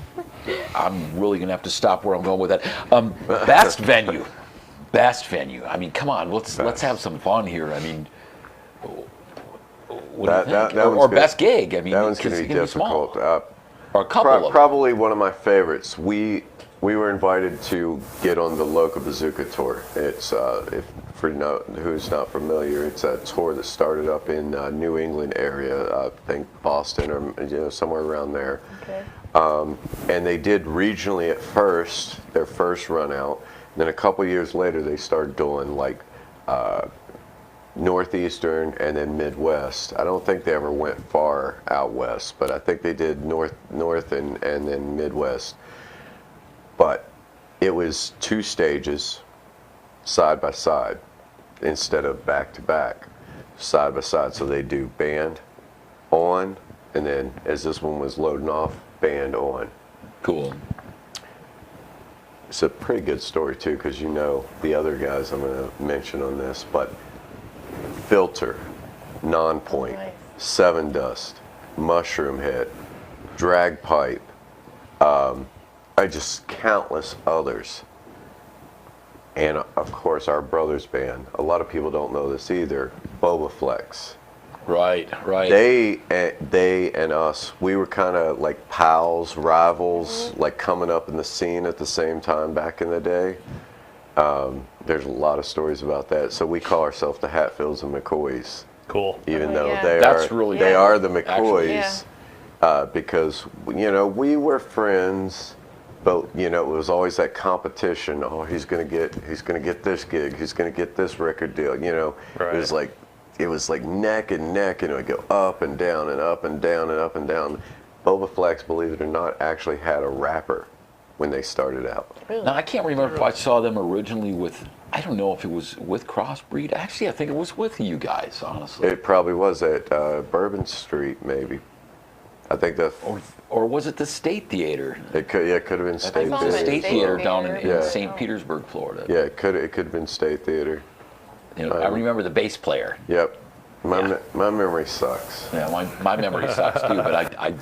I'm really gonna have to stop where I'm going with that. Best venue, best venue. I mean, come on, let's have some fun here. I mean, what do you think? that one's or good. best gig. I mean, That one's 'cause going to it be can small. difficult. Or a couple of them. Probably one of my favorites. We were invited to get on the Loca Bazooka tour. It's who's not familiar, it's a tour that started up in New England area, I think Boston or somewhere around there. Okay. And they did regionally at first, their first run out. Then a couple years later, they started doing like Northeastern and then Midwest. I don't think they ever went far out west, but I think they did north and then Midwest. But it was 2 stages, side by side, instead of back to back, side by side. So they do band on, and then as this one was loading off, band on. Cool. It's a pretty good story too, because the other guys I'm going to mention on this, but Filter, Non-Point, Nice. Seven Dust, Mushroom Head, Drag Pipe, just countless others. And of course our brothers band. A lot of people don't know this either. Boba Flex. Right. They and us, we were kind of like pals, rivals, like coming up in the scene at the same time back in the day. There's a lot of stories about that. So we call ourselves the Hatfields and McCoys, Cool. even Oh, though yeah. That's really they cool, are the actually. McCoys, because we were friends, but it was always that competition. Oh, he's gonna get this gig, he's gonna get this record deal. Right. It was like neck and neck, and it would go up and down and up and down and up and down. Boba Flex, believe it or not, actually had a rapper when they started out. Now, I can't remember if I saw them originally with, I don't know if it was with Crossbreed. Actually, I think it was with you guys, honestly. It probably was at Bourbon Street, maybe. I think Or was it the State Theater? it could have been I State think it was the State State Theater. Theater down in Yeah. St. Petersburg, Florida. Yeah, it could have been State Theater. I remember the bass player. Yep. Yeah. My memory sucks. Yeah, my memory sucks too, but I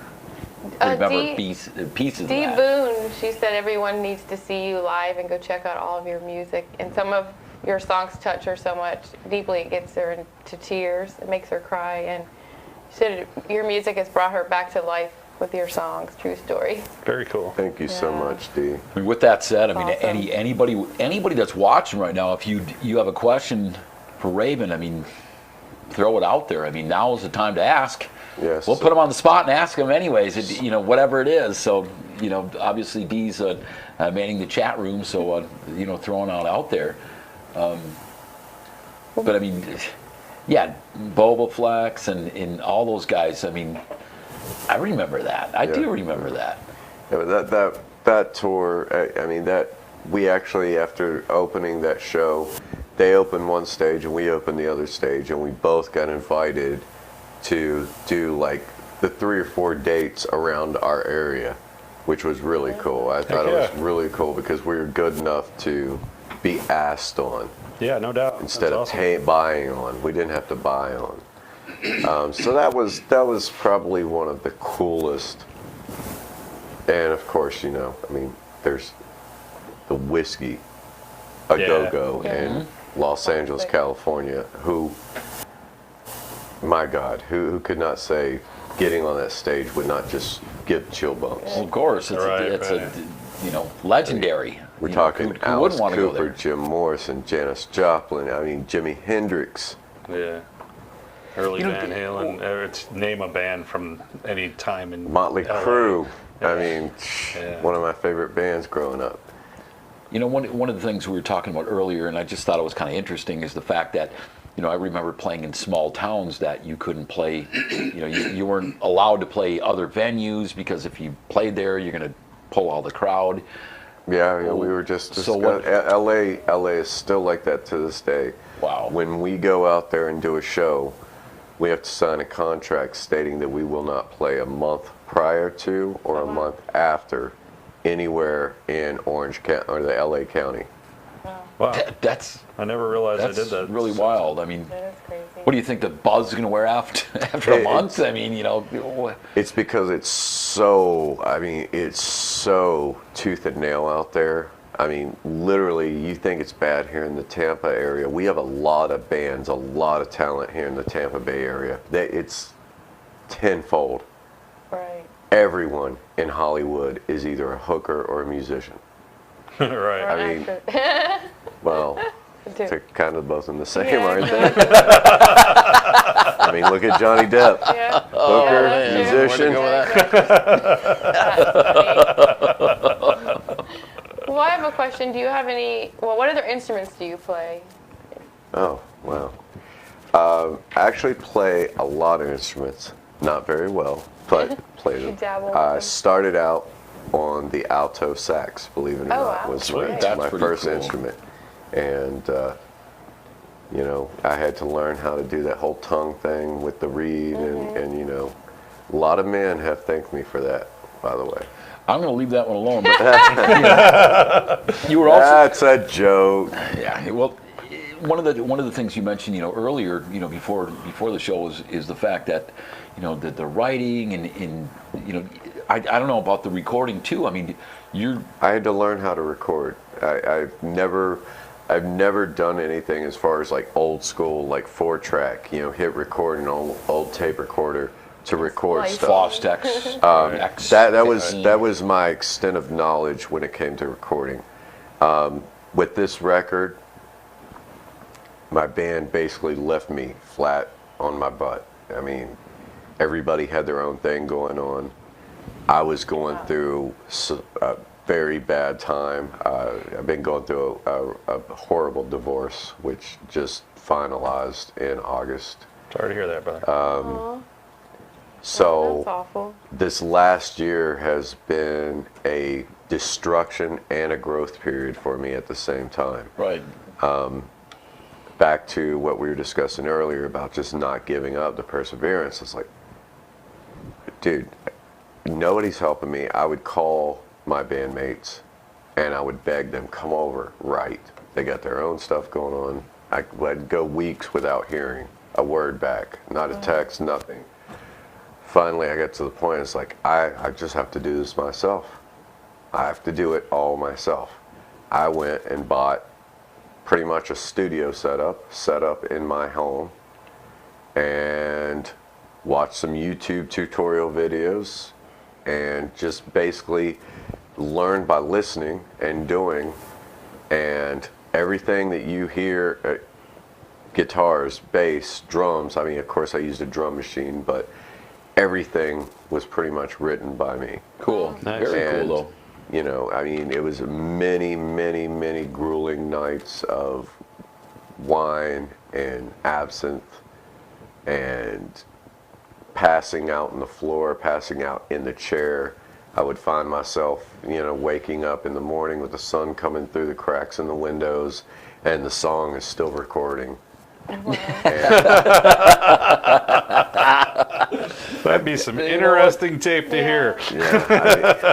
remember pieces of Dee that. Boone, she said everyone needs to see you live and go check out all of your music. And some of your songs touch her so much deeply, it gets her into tears. It makes her cry. And she said your music has brought her back to life with your songs. True story. Very cool. Thank you so Yeah. much, Dee. I mean, with that said, I mean, Awesome. anybody that's watching right now, if you have a question for Raven, I mean, throw it out there. I mean, now is the time to ask. Yes. We'll put him on the spot and ask him anyways, whatever it is. So, obviously Dee's manning the chat room, so, throwing out there. But I mean, yeah, Boba Flex and all those guys, I mean, I remember that. I do Yeah. remember that. Yeah, but that tour, I mean, that we actually, after opening that show, they opened one stage and we opened the other stage, and we both got invited to do like the 3 or 4 dates around our area, which was really cool. I thought it was yeah. really cool because we were good enough to be asked on Yeah, no doubt. instead That's of awesome. buying on. We didn't have to buy on. So that was probably one of the coolest. And of course, I mean, there's the Whiskey A Go-Go Yeah. in Los Angeles, California, who, my God, who could not say getting on that stage would not just give chill bumps. Well, of course, it's Right. legendary. We're You know, talking who Alice wouldn't want to go Cooper, there? Jim Morrison, Janis Joplin, I mean, Jimi Hendrix. Yeah. Early You know, Van Halen. It's name a band from any time in Motley LA. Crue. Yeah. I mean, Yeah. one of my favorite bands growing up. One of the things we were talking about earlier, and I just thought it was kind of interesting, is the fact that, I remember playing in small towns that you couldn't play, you weren't allowed to play other venues because if you played there, you're going to pull all the crowd. Yeah, we were just So discussing. what- LA is still like that to this day. Wow. When we go out there and do a show, we have to sign a contract stating that we will not play a month prior to or a month after anywhere in Orange County or the LA County. Wow. That's I never realized I did that. really wild. I mean, That is crazy. what do you think the buzz is going to wear after a month? I mean, It's because it's so, I mean, it's so tooth and nail out there. I mean, literally, you think it's bad here in the Tampa area. We have a lot of bands, a lot of talent here in the Tampa Bay area. It's tenfold. Right. Everyone in Hollywood is either a hooker or a musician. Right. Or I mean, actor. Well, Too. they're kind of both in the same, Yeah, aren't I they? I mean, look at Johnny Depp. Yeah. Hooker, that's true. musician. Well, I have a question. Do you have any? Well, what other instruments do you play? Oh, wow. I actually play a lot of instruments. Not very well, but play them. You dabble with I them. started out on the alto sax, believe it or Oh, not, wow. was Sweet. my, That's my pretty first cool. instrument. And, I had to learn how to do that whole tongue thing with the reed, and a lot of men have thanked me for that, by the way. I'm going to leave that one alone. But you were also That's a joke. Yeah, well, one of the things you mentioned, earlier, before the show is the fact that, that the writing and I don't know about the recording too. I mean, I had to learn how to record. I've never done anything as far as like old school, like 4-track, hit record an old tape recorder to record Splice. stuff. Fostex. That was my extent of knowledge when it came to recording. With this record, my band basically left me flat on my butt. I mean, everybody had their own thing going on. I was going through a very bad time. I've been going through a horrible divorce, which just finalized in August. Sorry to hear that, brother. Aw, So that's awful. this last year has been a destruction and a growth period for me at the same time. right. Back to what we were discussing earlier about just not giving up, the perseverance. It's like, dude, nobody's helping me. I would call my bandmates and I would beg them, come over, write. They got their own stuff going on. I'd go weeks without hearing a word back, not a text, nothing. finally I got to the point, it's like, I just have to do this myself. I have to do it all myself. I went and bought pretty much a studio set up in my home, and watched some YouTube tutorial videos, and just basically learned by listening and doing. And everything that you hear, guitars, bass, drums, I mean, of course I used a drum machine, but everything was pretty much written by me. Cool. Nice. Very And, cool, though. you know, I mean, it was many, many, many grueling nights of wine and absinthe and passing out on the floor, passing out in the chair. I would find myself, you know, waking up in the morning with the sun coming through the cracks in the windows, and the song is still recording. That'd be some interesting tape to hear. Yeah,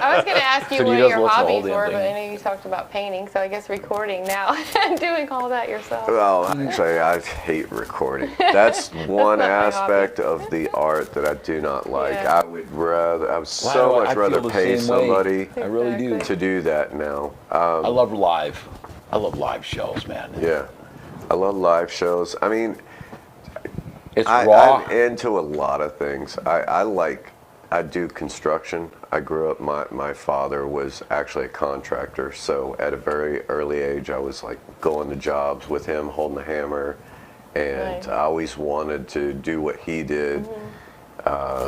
I was going to ask you So he what does your what's the whole hobbies damn were, but thing. I know you talked about painting, so I guess recording now and doing all that yourself. well, actually, I hate recording. That's one not my aspect of the art that I do not like. Yeah. I would Wow, so I much feel rather the pay same way. somebody I really do. Exactly. to do that now. I love live. I love live shows, man. Yeah, I love live shows. I mean, It's raw. I'm into a lot of things. I do construction. I grew up, my father was actually a contractor, so at a very early age I was like going to jobs with him, holding the hammer, and Right. I always wanted to do what he did.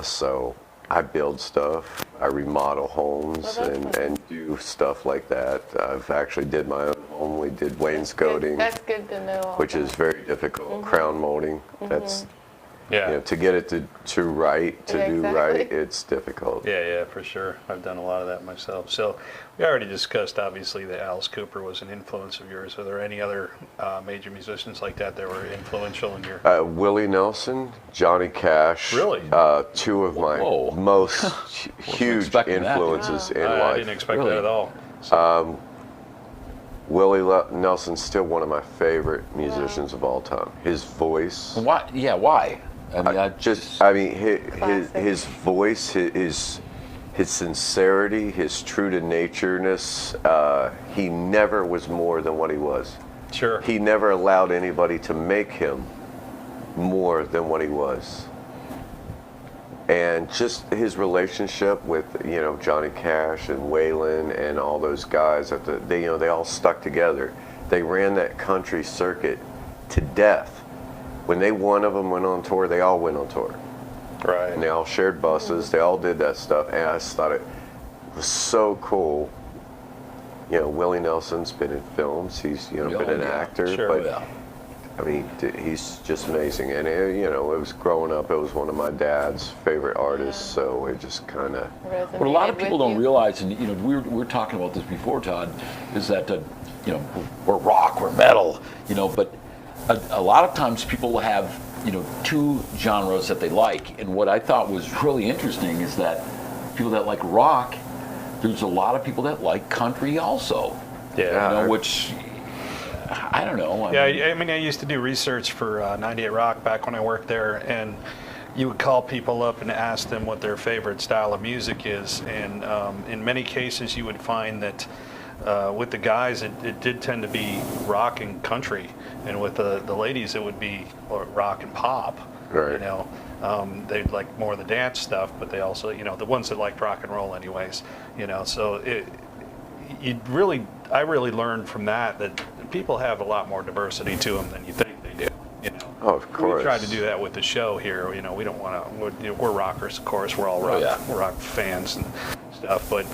So I build stuff, I remodel homes, Well, that's fun. and do stuff like that. I've actually did my own home. We did wainscoting, That's good to know. all which that. is very difficult. Crown molding, that's, you know, Yeah. to get it to do Yeah, right, exactly. it's difficult. Yeah, for sure. I've done a lot of that myself. So we already discussed, obviously, that Alice Cooper was an influence of yours. Are there any other major musicians like that that were influential in your... Willie Nelson, Johnny Cash. Really? Two of my Whoa. most huge expecting that. influences in I life. didn't expect Really? that at all. So, Willie Nelson's still one of my favorite musicians of all time. His voice. Why? Yeah, why? I mean, I mean, Classic. his voice, his sincerity, his true to natureness. He never was more than what he was. sure. He never allowed anybody to make him more than what he was. And just his relationship with, you know, Johnny Cash and Waylon and all those guys, they all stuck together. They ran that country circuit to death. When one of them went on tour, they all went on tour. Right. And they all shared buses. They all did that stuff. And I just thought it was so cool. You know, Willie Nelson's been in films. He's, you know, Oh, been an yeah. actor. Sure. But yeah. I mean, he's just amazing. And, you know, it was growing up, it was one of my dad's favorite artists. So it just kind of, What a lot of Resonated people with don't you. realize, and you know, we were talking about this before, Todd, is that you know, we're rock, we're metal, you know, but a lot of times people have, you know, two genres that they like, and what I thought was really interesting is that people that like rock, there's a lot of people that like country also, Yeah. you know, which I don't know. Yeah, I mean, I used to do research for 98 Rock back when I worked there, and you would call people up and ask them what their favorite style of music is, and in many cases you would find that with the guys it did tend to be rock and country, and with the ladies it would be rock and pop. Right. You know, they'd like more of the dance stuff, but they also, you know, the ones that liked rock and roll anyways, you know, so I really learned from that people have a lot more diversity to them than you think they do. You know, oh, of course. we tried to do that with the show here. You know, we don't want to. We're rockers, of course. We're all rock, yeah. rock fans and stuff, but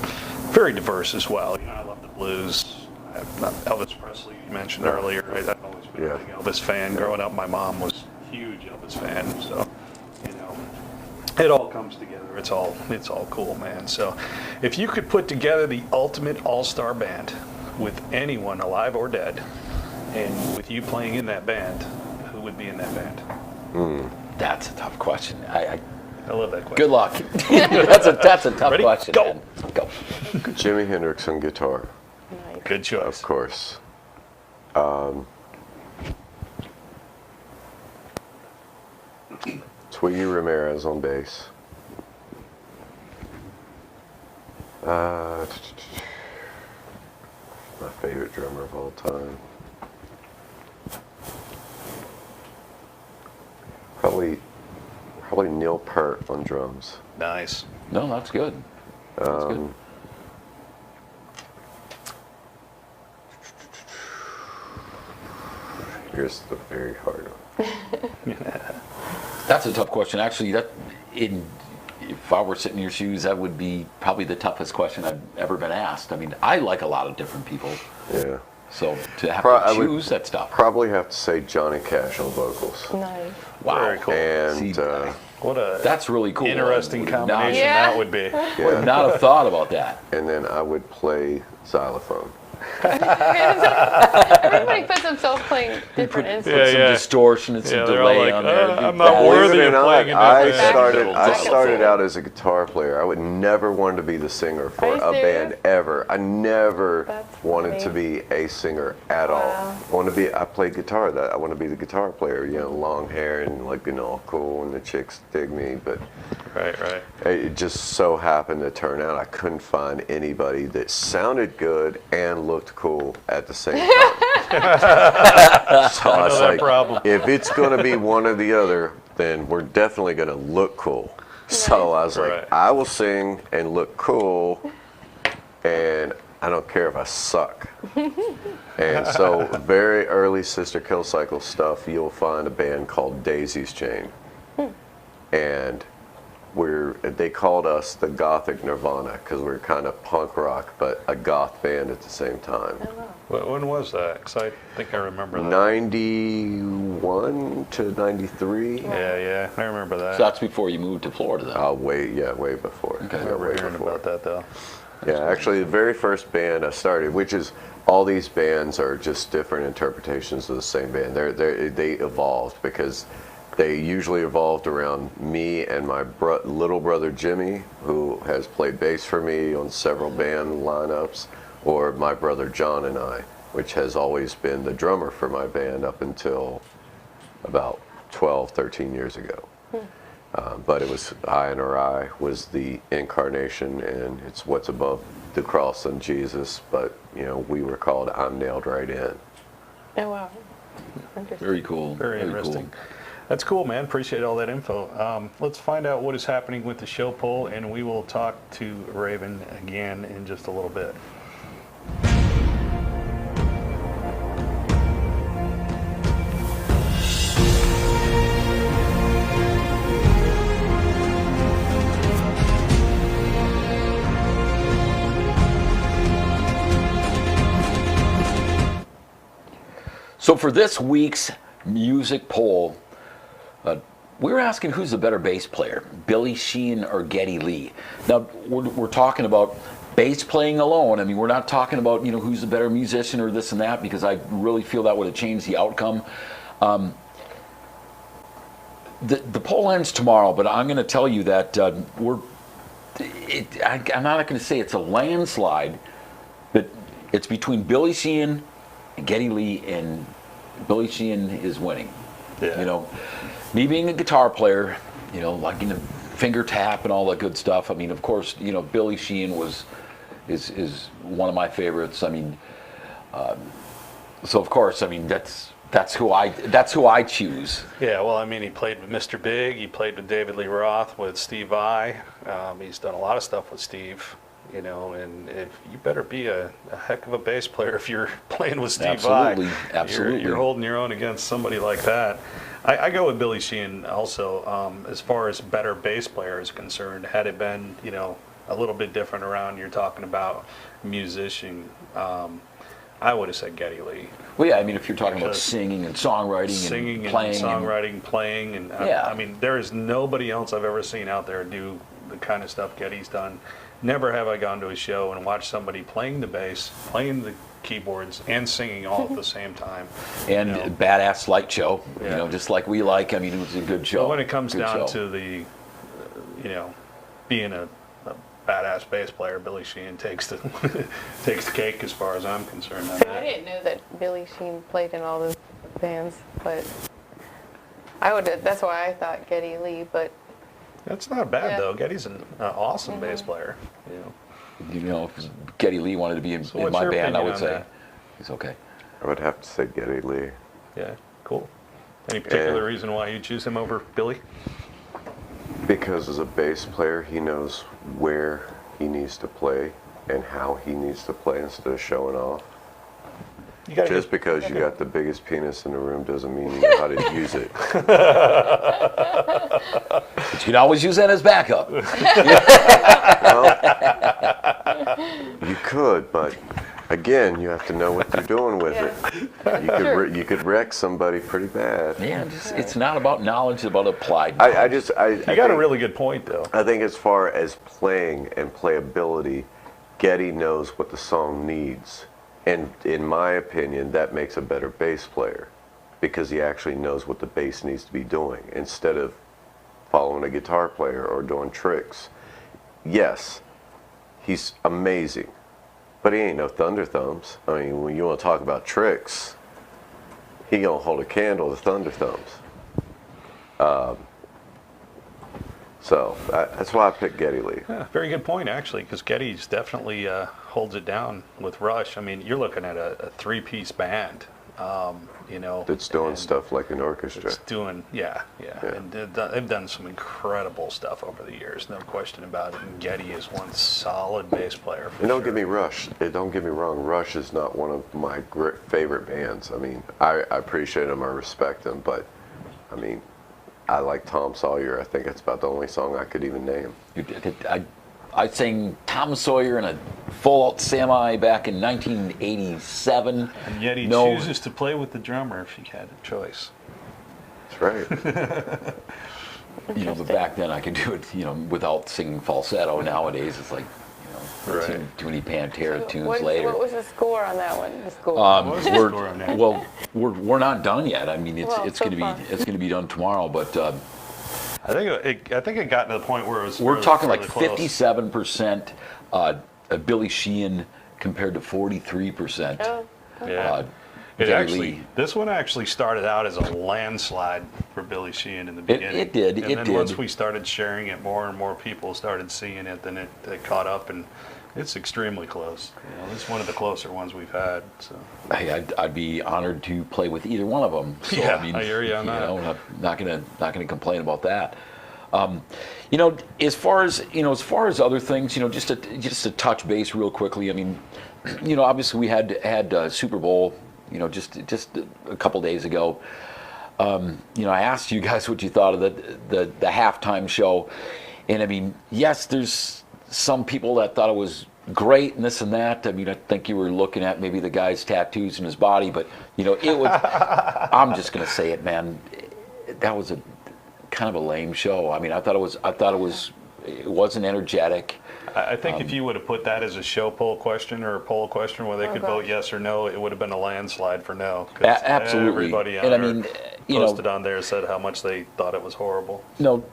very diverse as well. You know, I love the blues. Elvis Presley you mentioned earlier. Right? I've always been Yeah. a big Elvis fan. Growing up, my mom was a huge Elvis fan. So, you know, it all comes together. It's all cool, man. So, if you could put together the ultimate all-star band with anyone alive or dead, and with you playing in that band, who would be in that band? That's a tough question. I I love that question. good luck. that's a tough Ready? question. Go. Man. Go. Jimi Hendrix on guitar, Nice. Good choice. of course. Twiggy Ramirez on bass. My favorite drummer of all time. Probably Neil Peart on drums. Nice. No, that's good. That's good. Here's the very hard one. That's a tough question. Actually, if I were sitting in your shoes, that would be probably the toughest question I've ever been asked. I mean, I like a lot of different people, Yeah. so to have I to would choose, that's tough. Probably have to say Johnny Cash on vocals. Nice. Wow. Very cool. And See, What a that's really cool. interesting I would not- combination Yeah. that would be. Would yeah. not have thought about that. And then I would play xylophone. Everybody puts themselves playing different Put instruments. some distortion and some Yeah, they're all delay like, on there. I'm not That- worthy Believe it of or playing in not, I that band. started out as a guitar player. I would never want to be the singer for Are you a serious? band ever. I never That's wanted to funny. be a singer at all. I played guitar. I want to be the guitar player. You know, long hair and like being all cool, and the chicks dig me. But Right. it just so happened to turn out I couldn't find anybody that sounded good and looked cool at the same time. So I was that like, problem. if it's going to be one or the other, then we're definitely going to look cool. So I was Right. like, I will sing and look cool, and I don't care if I suck. And so, very early Sister Kill Cycle stuff, you'll find a band called Daisy's Chain. And they called us the Gothic Nirvana because we were kind of punk rock, but a goth band at the same time. When was that? Because I think I remember that. 91 to 93. Yeah, I remember that. So that's before you moved to Florida, then. Way before. Okay. I Yeah, remember way hearing before. about that though. Yeah, actually, the very first band I started, which is all these bands are just different interpretations of the same band. They evolved because they usually evolved around me and my little brother Jimmy, who has played bass for me on several band lineups, or my brother John and I, which has always been the drummer for my band up until about 12, 13 years ago. But it was I was the incarnation, and it's what's above the cross and Jesus. But you know, we were called I'm Nailed Right In. Oh, wow. Interesting. Very cool. Very interesting. Cool. That's cool, man. Appreciate all that info. Let's find out what is happening with the show poll, and we will talk to Raven again in just a little bit. So for this week's music poll, we were asking who's the better bass player, Billy Sheehan or Geddy Lee. Now we're talking about bass playing alone. I mean, we're not talking about who's the better musician or this and that, because I really feel that would have changed the outcome. The poll ends tomorrow, but I'm going to tell you that I'm not going to say it's a landslide, but it's between Billy Sheehan and Geddy Lee, and Billy Sheehan is winning. Yeah. Me being a guitar player, liking the finger tap and all that good stuff. I mean, of course, Billy Sheehan is one of my favorites. I mean, so of course, I mean that's who I choose. Yeah, well, I mean, he played with Mr. Big. He played with David Lee Roth, with Steve Vai. He's done a lot of stuff with Steve. And if you better be a heck of a bass player if you're playing with Steve Vai. Absolutely. You're holding your own against somebody like that. I go with Billy Sheehan also, as far as better bass player is concerned. Had it been, a little bit different around, you're talking about musician, I would have said Geddy Lee. Well, yeah, I mean, if you're talking about Because singing and songwriting Singing and playing, and songwriting, playing, and Yeah. I mean, there is nobody else I've ever seen out there do the kind of stuff Geddy's done. Never have I gone to a show and watched somebody playing the bass, playing the keyboards, and singing all at the same time. and badass light show, Yeah. Just like we like. I mean, it was a good show. But when it comes Good down show. to the, being a badass bass player, Billy Sheehan takes the takes the cake as far as I'm concerned on I that. didn't know that Billy Sheehan played in all those bands, but that's why I thought Geddy Lee, but That's not bad Yeah. though. Geddy's an awesome bass player. You know, if Geddy Lee wanted to be in what's my your band, I opinion would on say that? he's okay. I would have to say Geddy Lee. Yeah, cool. Any particular Yeah. reason why you choose him over Billy? Because as a bass player, he knows where he needs to play and how he needs to play instead of showing off. You gotta Just get- because you got the biggest penis in the room doesn't mean you know how to use it. But you can always use that as backup. You could, but again, you have to know what you're doing with it. You could wreck somebody pretty bad. Yeah, it's not about knowledge, it's about applied I knowledge. You got a really good point, though. I think as far as playing and playability, Geddy knows what the song needs. And in my opinion, that makes a better bass player because he actually knows what the bass needs to be doing instead of following a guitar player or doing tricks. Yes, he's amazing, but he ain't no Thunder Thumbs. I mean, when you want to talk about tricks, he gonna hold a candle to Thunder Thumbs. So that's why I picked Geddy Lee. Yeah, very good point, actually, because Geddy's definitely holds it down with Rush. I mean, you're looking at a three-piece band, you know. That's doing and stuff like an orchestra. It's doing, yeah. And they've done some incredible stuff over the years, no question about it. And Geddy is one solid bass player. For And don't sure. get me don't get me wrong. Rush is not one of my favorite bands. I mean, I appreciate them, I respect them, but I mean, I like Tom Sawyer. I think that's about the only song I could even name. I sang Tom Sawyer in a full-out semi back in 1987. And yet he No- chooses to play with the drummer if he had a choice. That's right. You know, but back then I could do it, you know, without singing falsetto. Nowadays it's like, you know, Right. sing too many Pantera tunes What later. was the score on that one? The score. What was the score on that? Well, we're not done yet. I mean, Well, it's so going to far. be going to be done tomorrow, but I think it got to the point where it was. we're talking like fairly close. 57% Billy Sheehan compared to 43%. Oh, Yeah. It Geddy actually, Lee. this one actually started out as a landslide for Billy Sheehan in the beginning. it did, And it then did. once we started sharing it, more and more people started seeing it. Then it caught up, and it's extremely close. You know, it's one of the closer ones we've had. So Hey, I'd be honored to play with either one of them. So, Yeah, I hear you on that. know, not gonna complain about that. You know, as far as other things, you know, just to touch base real quickly. I mean, you know, obviously we had Super Bowl, you know, just a couple days ago. You know, I asked you guys what you thought of the halftime show, and I mean, yes, there's some people that thought it was great and this and that. I mean, I think you were looking at maybe the guy's tattoos in his body, but you know, it was. I'm just gonna say it, man. That was a kind of a lame show. I mean, I thought it wasn't energetic. I think if you would have put that as a show poll question or a poll question where they could vote gosh. yes or no, it would have been a landslide for no. 'Cause Absolutely. Everybody on And I there mean, you know- posted on there said how much they thought it was horrible. No,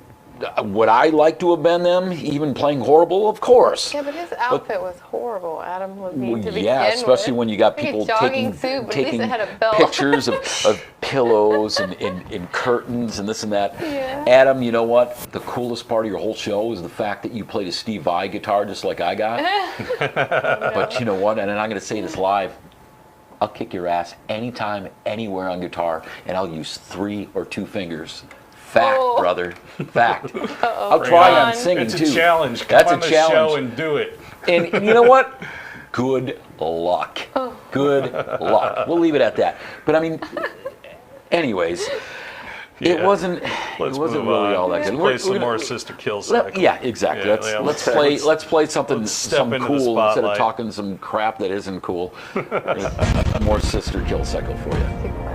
would I like to have been them, even playing horrible? Of course. yeah, but his outfit was horrible. Adam would be to begin Yeah, especially with. when you got Like a people jogging taking suit, but at least taking it had a belt. pictures of pillows and curtains and this and that. Yeah. Adam, you know what? The coolest part of your whole show is the fact that you played a Steve Vai guitar just like I got. But you know what? And I'm going to say this live. I'll kick your ass anytime, anywhere on guitar, and I'll use 3 or 2 fingers. Fact, Oh. brother. Fact. I'll Bring try it on on. singing It's too. a challenge. Come That's on a the challenge. show and do it. And you know what? Good luck. Good luck. We'll leave it at that. But I mean, anyways, it Yeah. wasn't. Let's it wasn't move really on. all that Let's good. play We're some gonna- more Sister Kill Cycle. Yeah, exactly. Yeah, let's play something let's step some into the cool instead of spotlight. talking some crap that isn't cool. More Sister Kill Cycle for you. Too funny.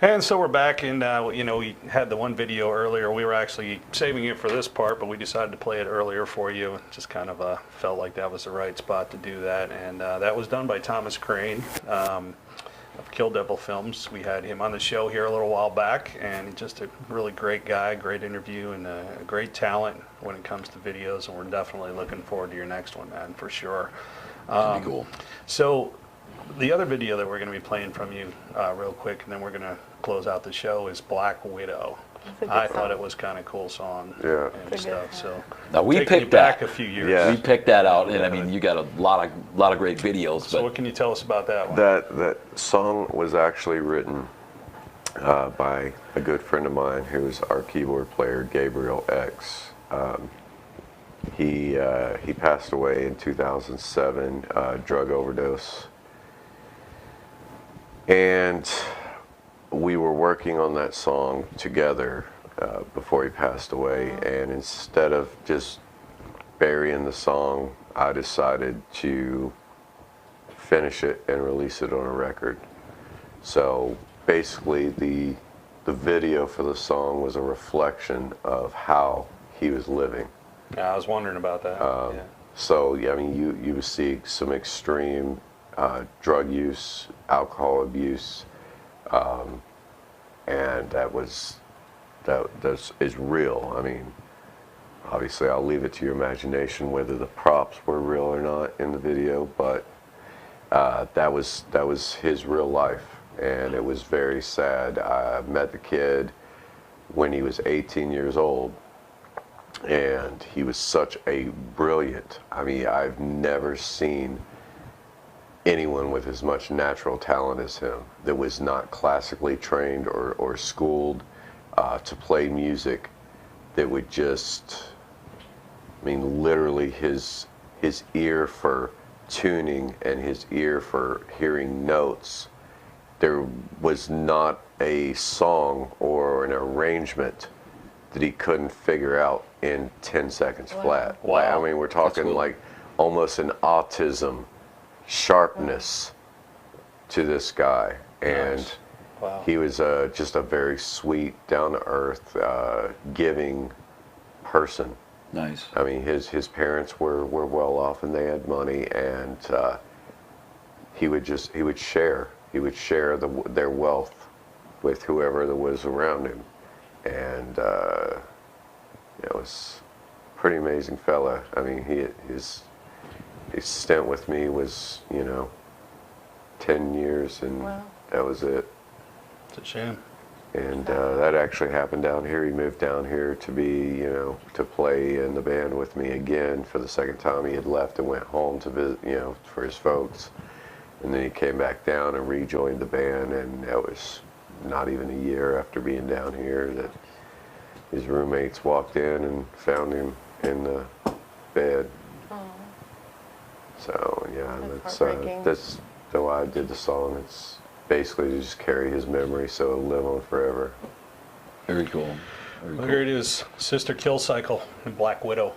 And so we're back, and you know, we had the one video earlier. We were actually saving it for this part, but we decided to play it earlier for you. It just kind of felt like that was the right spot to do that, and that was done by Thomas Crane. of Kill Devil Films. We had him on the show here a little while back, and he's just a really great guy, great interview, and a great talent when it comes to videos, and we're definitely looking forward to your next one, man, for sure. That'd be cool. So the other video that we're going to be playing from you real quick, and then we're going to close out the show, is Black Widow. That's a good I song. thought it was kind of cool song Yeah. and It's a good stuff. So song. Now we taking you picked back that. a few years. Yeah. We picked that out, and I mean, you got a lot of great videos. So But what can you tell us about that one? That song was actually written by a good friend of mine who's our keyboard player, Gabriel X. He passed away in 2007, drug overdose. And we were working on that song together before he passed away. And instead of just burying the song, I decided to finish it and release it on a record. So basically, the video for the song was a reflection of how he was living. Yeah, I was wondering about that. Yeah. So yeah, I mean, you see some extreme drug use, alcohol abuse, and that is real. I mean, obviously, I'll leave it to your imagination whether the props were real or not in the video, but that was his real life, and it was very sad. I met the kid when he was 18 years old, and he was such a brilliant, I mean, I've never seen anyone with as much natural talent as him that was not classically trained or schooled to play music, that would just, I mean, literally his ear for tuning and his ear for hearing notes, there was not a song or an arrangement that he couldn't figure out in 10 seconds flat. Wow. I mean, we're talking cool. like almost an autism sharpness to this guy. And Nice. Wow. he was just a very sweet, down-to-earth, giving person. nice. I mean, his parents were well off and they had money, and he would share their wealth with whoever that was around him, and it was a pretty amazing fella. I mean, his stint with me was 10 years, and Wow. that was it. It's a shame. And that actually happened down here. He moved down here to be, to play in the band with me again for the second time. He had left and went home to visit, for his folks. And then he came back down and rejoined the band. And that was not even a year after being down here that his roommates walked in and found him in the bed. So yeah, That's heartbreaking. that's why I did the song. It's basically to just carry his memory so it'll live on forever. Very cool. Very Well, cool. here it is, Sister Kill Cycle and Black Widow.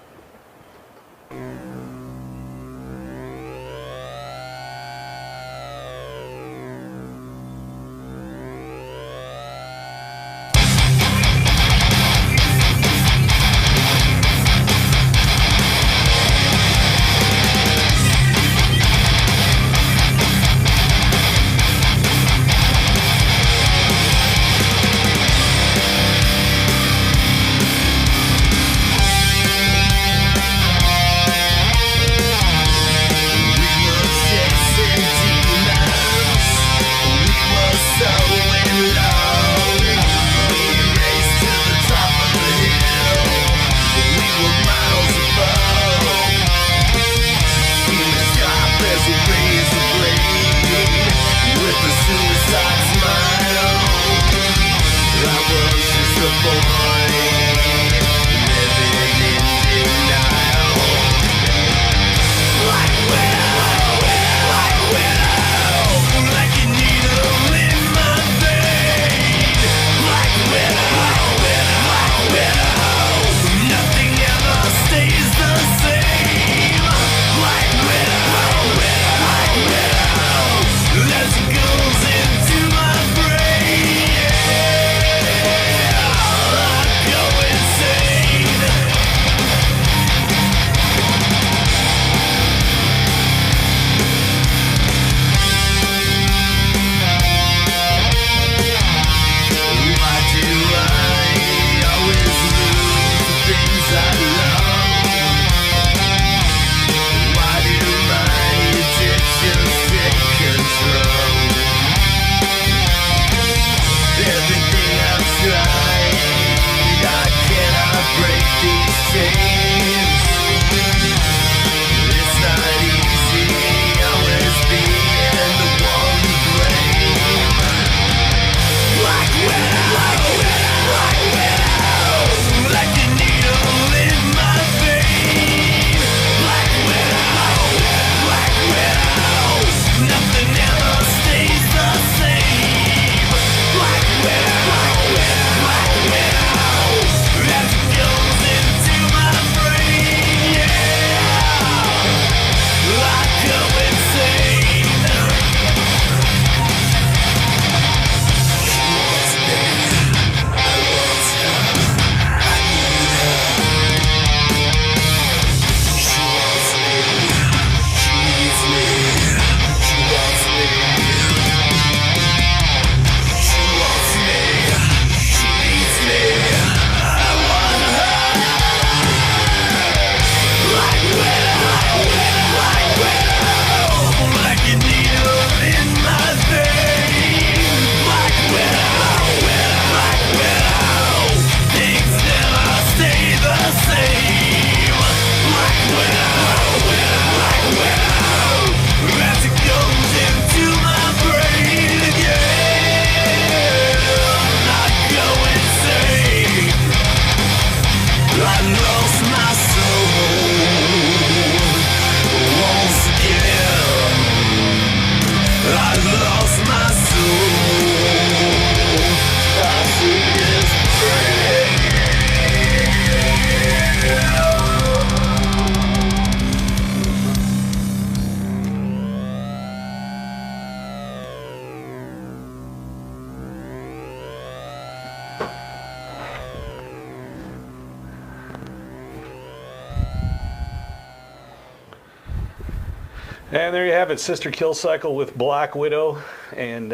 And there you have it, Sister Kill Cycle with Black Widow. And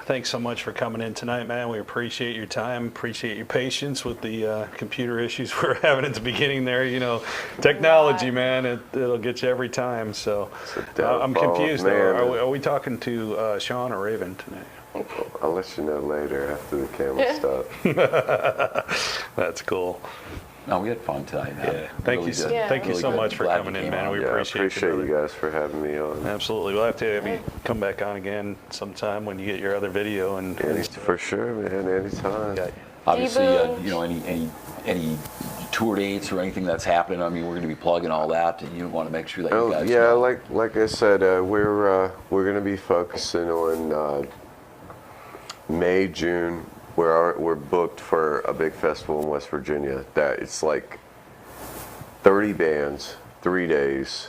thanks so much for coming in tonight, man. We appreciate your time, appreciate your patience with the computer issues we're having at the beginning there. You know, technology, man, it'll get you every time. So I'm confused. Are we talking to Sean or Raven tonight? I'll let you know later after the camera stuff. That's cool. No, we had fun tonight, man. Yeah. Thank Really you, good. thank you Really so good. much for Glad coming you in, came man. on. We Yeah, I appreciate appreciate you guys for having me on. Absolutely. We'll have to have you come back on again sometime when you get your other video and For sure, man. Anytime. Yeah. Obviously, T-Boone. you know, any tour dates or anything that's happening. I mean, we're going to be plugging all that, and you want to make sure that you guys. Yeah, know. like I said, we're going to be focusing on May, June. We're booked for a big festival in West Virginia. That it's like 30 bands, 3 days.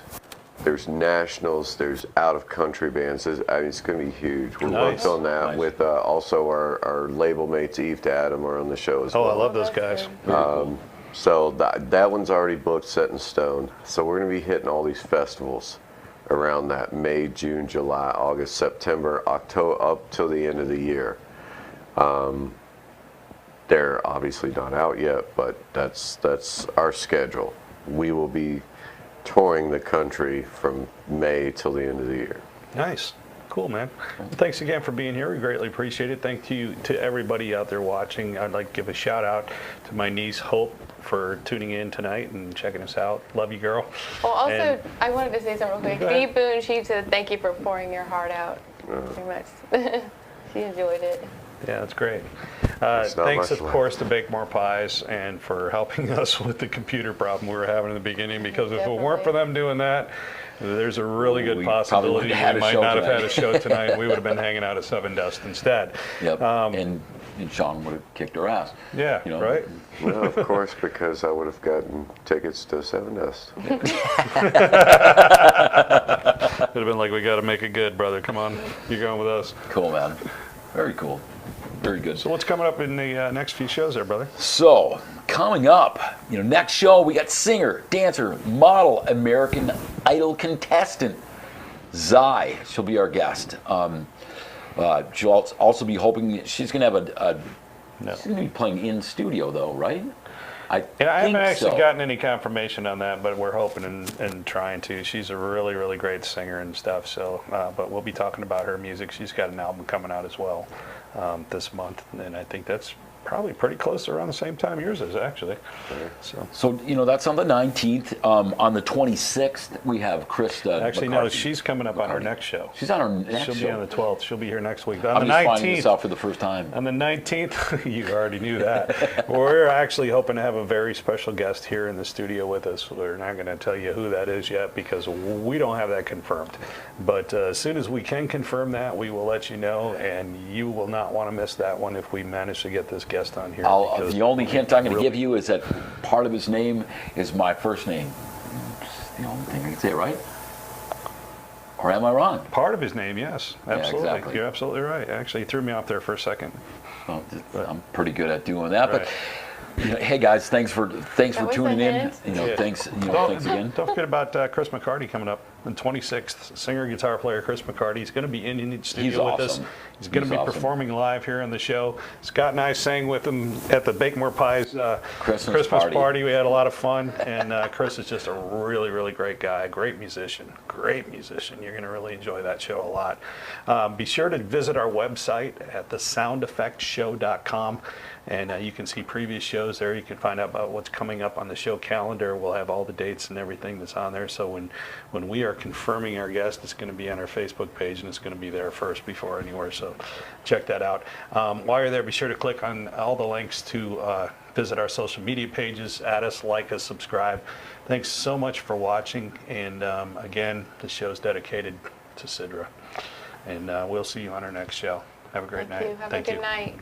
There's nationals, there's out of country bands. I mean, it's going to be huge. We're Nice. booked on that Nice. with also our label mates Eve to Adam are on the show as Oh, well. I love those guys. So that one's already booked, set in stone. So we're going to be hitting all these festivals around that May, June, July, August, September, October, up till the end of the year. They're obviously not out yet, but that's our schedule. We will be touring the country from May till the end of the year. Nice. Cool, man. Well, thanks again for being here. We greatly appreciate it. Thank you to everybody out there watching. I'd like to give a shout out to my niece, Hope, for tuning in tonight and checking us out. Love you, girl. Well, also, And- I wanted to say something real Go quick. ahead. Dee Boone, she said thank you for pouring your heart out. Very much. She enjoyed it. Yeah, that's great. It's not Thanks, much of left. course, to Bake More Pies and for helping us with the computer problem we were having in the beginning, because if it weren't for them doing that, there's a really good We probably possibility wouldn't have we had a might show not have had tonight. a show tonight. We would have been hanging out at Seven Dust instead. Yep. And Sean would have kicked her ass. Yeah, You know? right? Well, of course, because I would have gotten tickets to Seven Dust. It'd have been like, we got to make it good, brother. Come on, you're going with us. Cool, man. Very cool. Very good. So what's coming up in the next few shows there, brother? So, coming up, next show we got singer, dancer, model, American Idol contestant, Zai. She'll be our guest. She'll also be hoping she's going to have No. she's going to be playing in studio though, right? I Yeah, I think haven't actually so. gotten any confirmation on that, but we're hoping and trying to. She's a really, really great singer and stuff. So, but we'll be talking about her music. She's got an album coming out as well this month, and I think that's probably pretty close to around the same time yours is, actually. So, that's on the 19th. On the 26th, we have Krista. actually, no, McCarthy. she's coming up on her McCarty. next show. She's on her next She'll show. be on the 12th. She'll be here next week. On I'm the just finding this 19th. out for the first time. On the 19th, you already knew that. We're actually hoping to have a very special guest here in the studio with us. We're not going to tell you who that is yet because we don't have that confirmed. But as soon as we can confirm that, we will let you know, and you will not want to miss that one if we manage to get this guest on here. because The only hint I'm going to really- give you is that part of his name is my first name. It's the only thing I can say, right? Or am I wrong? Part of his name, yes. Absolutely. exactly. You're absolutely right. Actually, you threw me off there for a second. Well, I'm pretty good at doing that. Right. But hey guys, thanks for was tuning a in. hint. Yeah. Thanks again. Don't forget about Chris McCarty coming up on 26th. Singer, guitar player Chris McCarty. He's going to be in the studio with awesome. us. He's going to be He's awesome. performing live here on the show. Scott and I sang with him at the Bake More Pies Christmas party. We had a lot of fun, and Chris is just a really, really great guy, great musician. You're going to really enjoy that show a lot. Be sure to visit our website at thesoundeffectshow.com. And you can see previous shows there. You can find out about what's coming up on the show calendar. We'll have all the dates and everything that's on there. So when we are confirming our guest, it's going to be on our Facebook page, and it's going to be there first before anywhere. So check that out. While you're there, be sure to click on all the links to visit our social media pages, add us, like us, subscribe. Thanks so much for watching. And again, the show's dedicated to Sidra. And we'll see you on our next show. Have a great Thank night. you. Have a good night.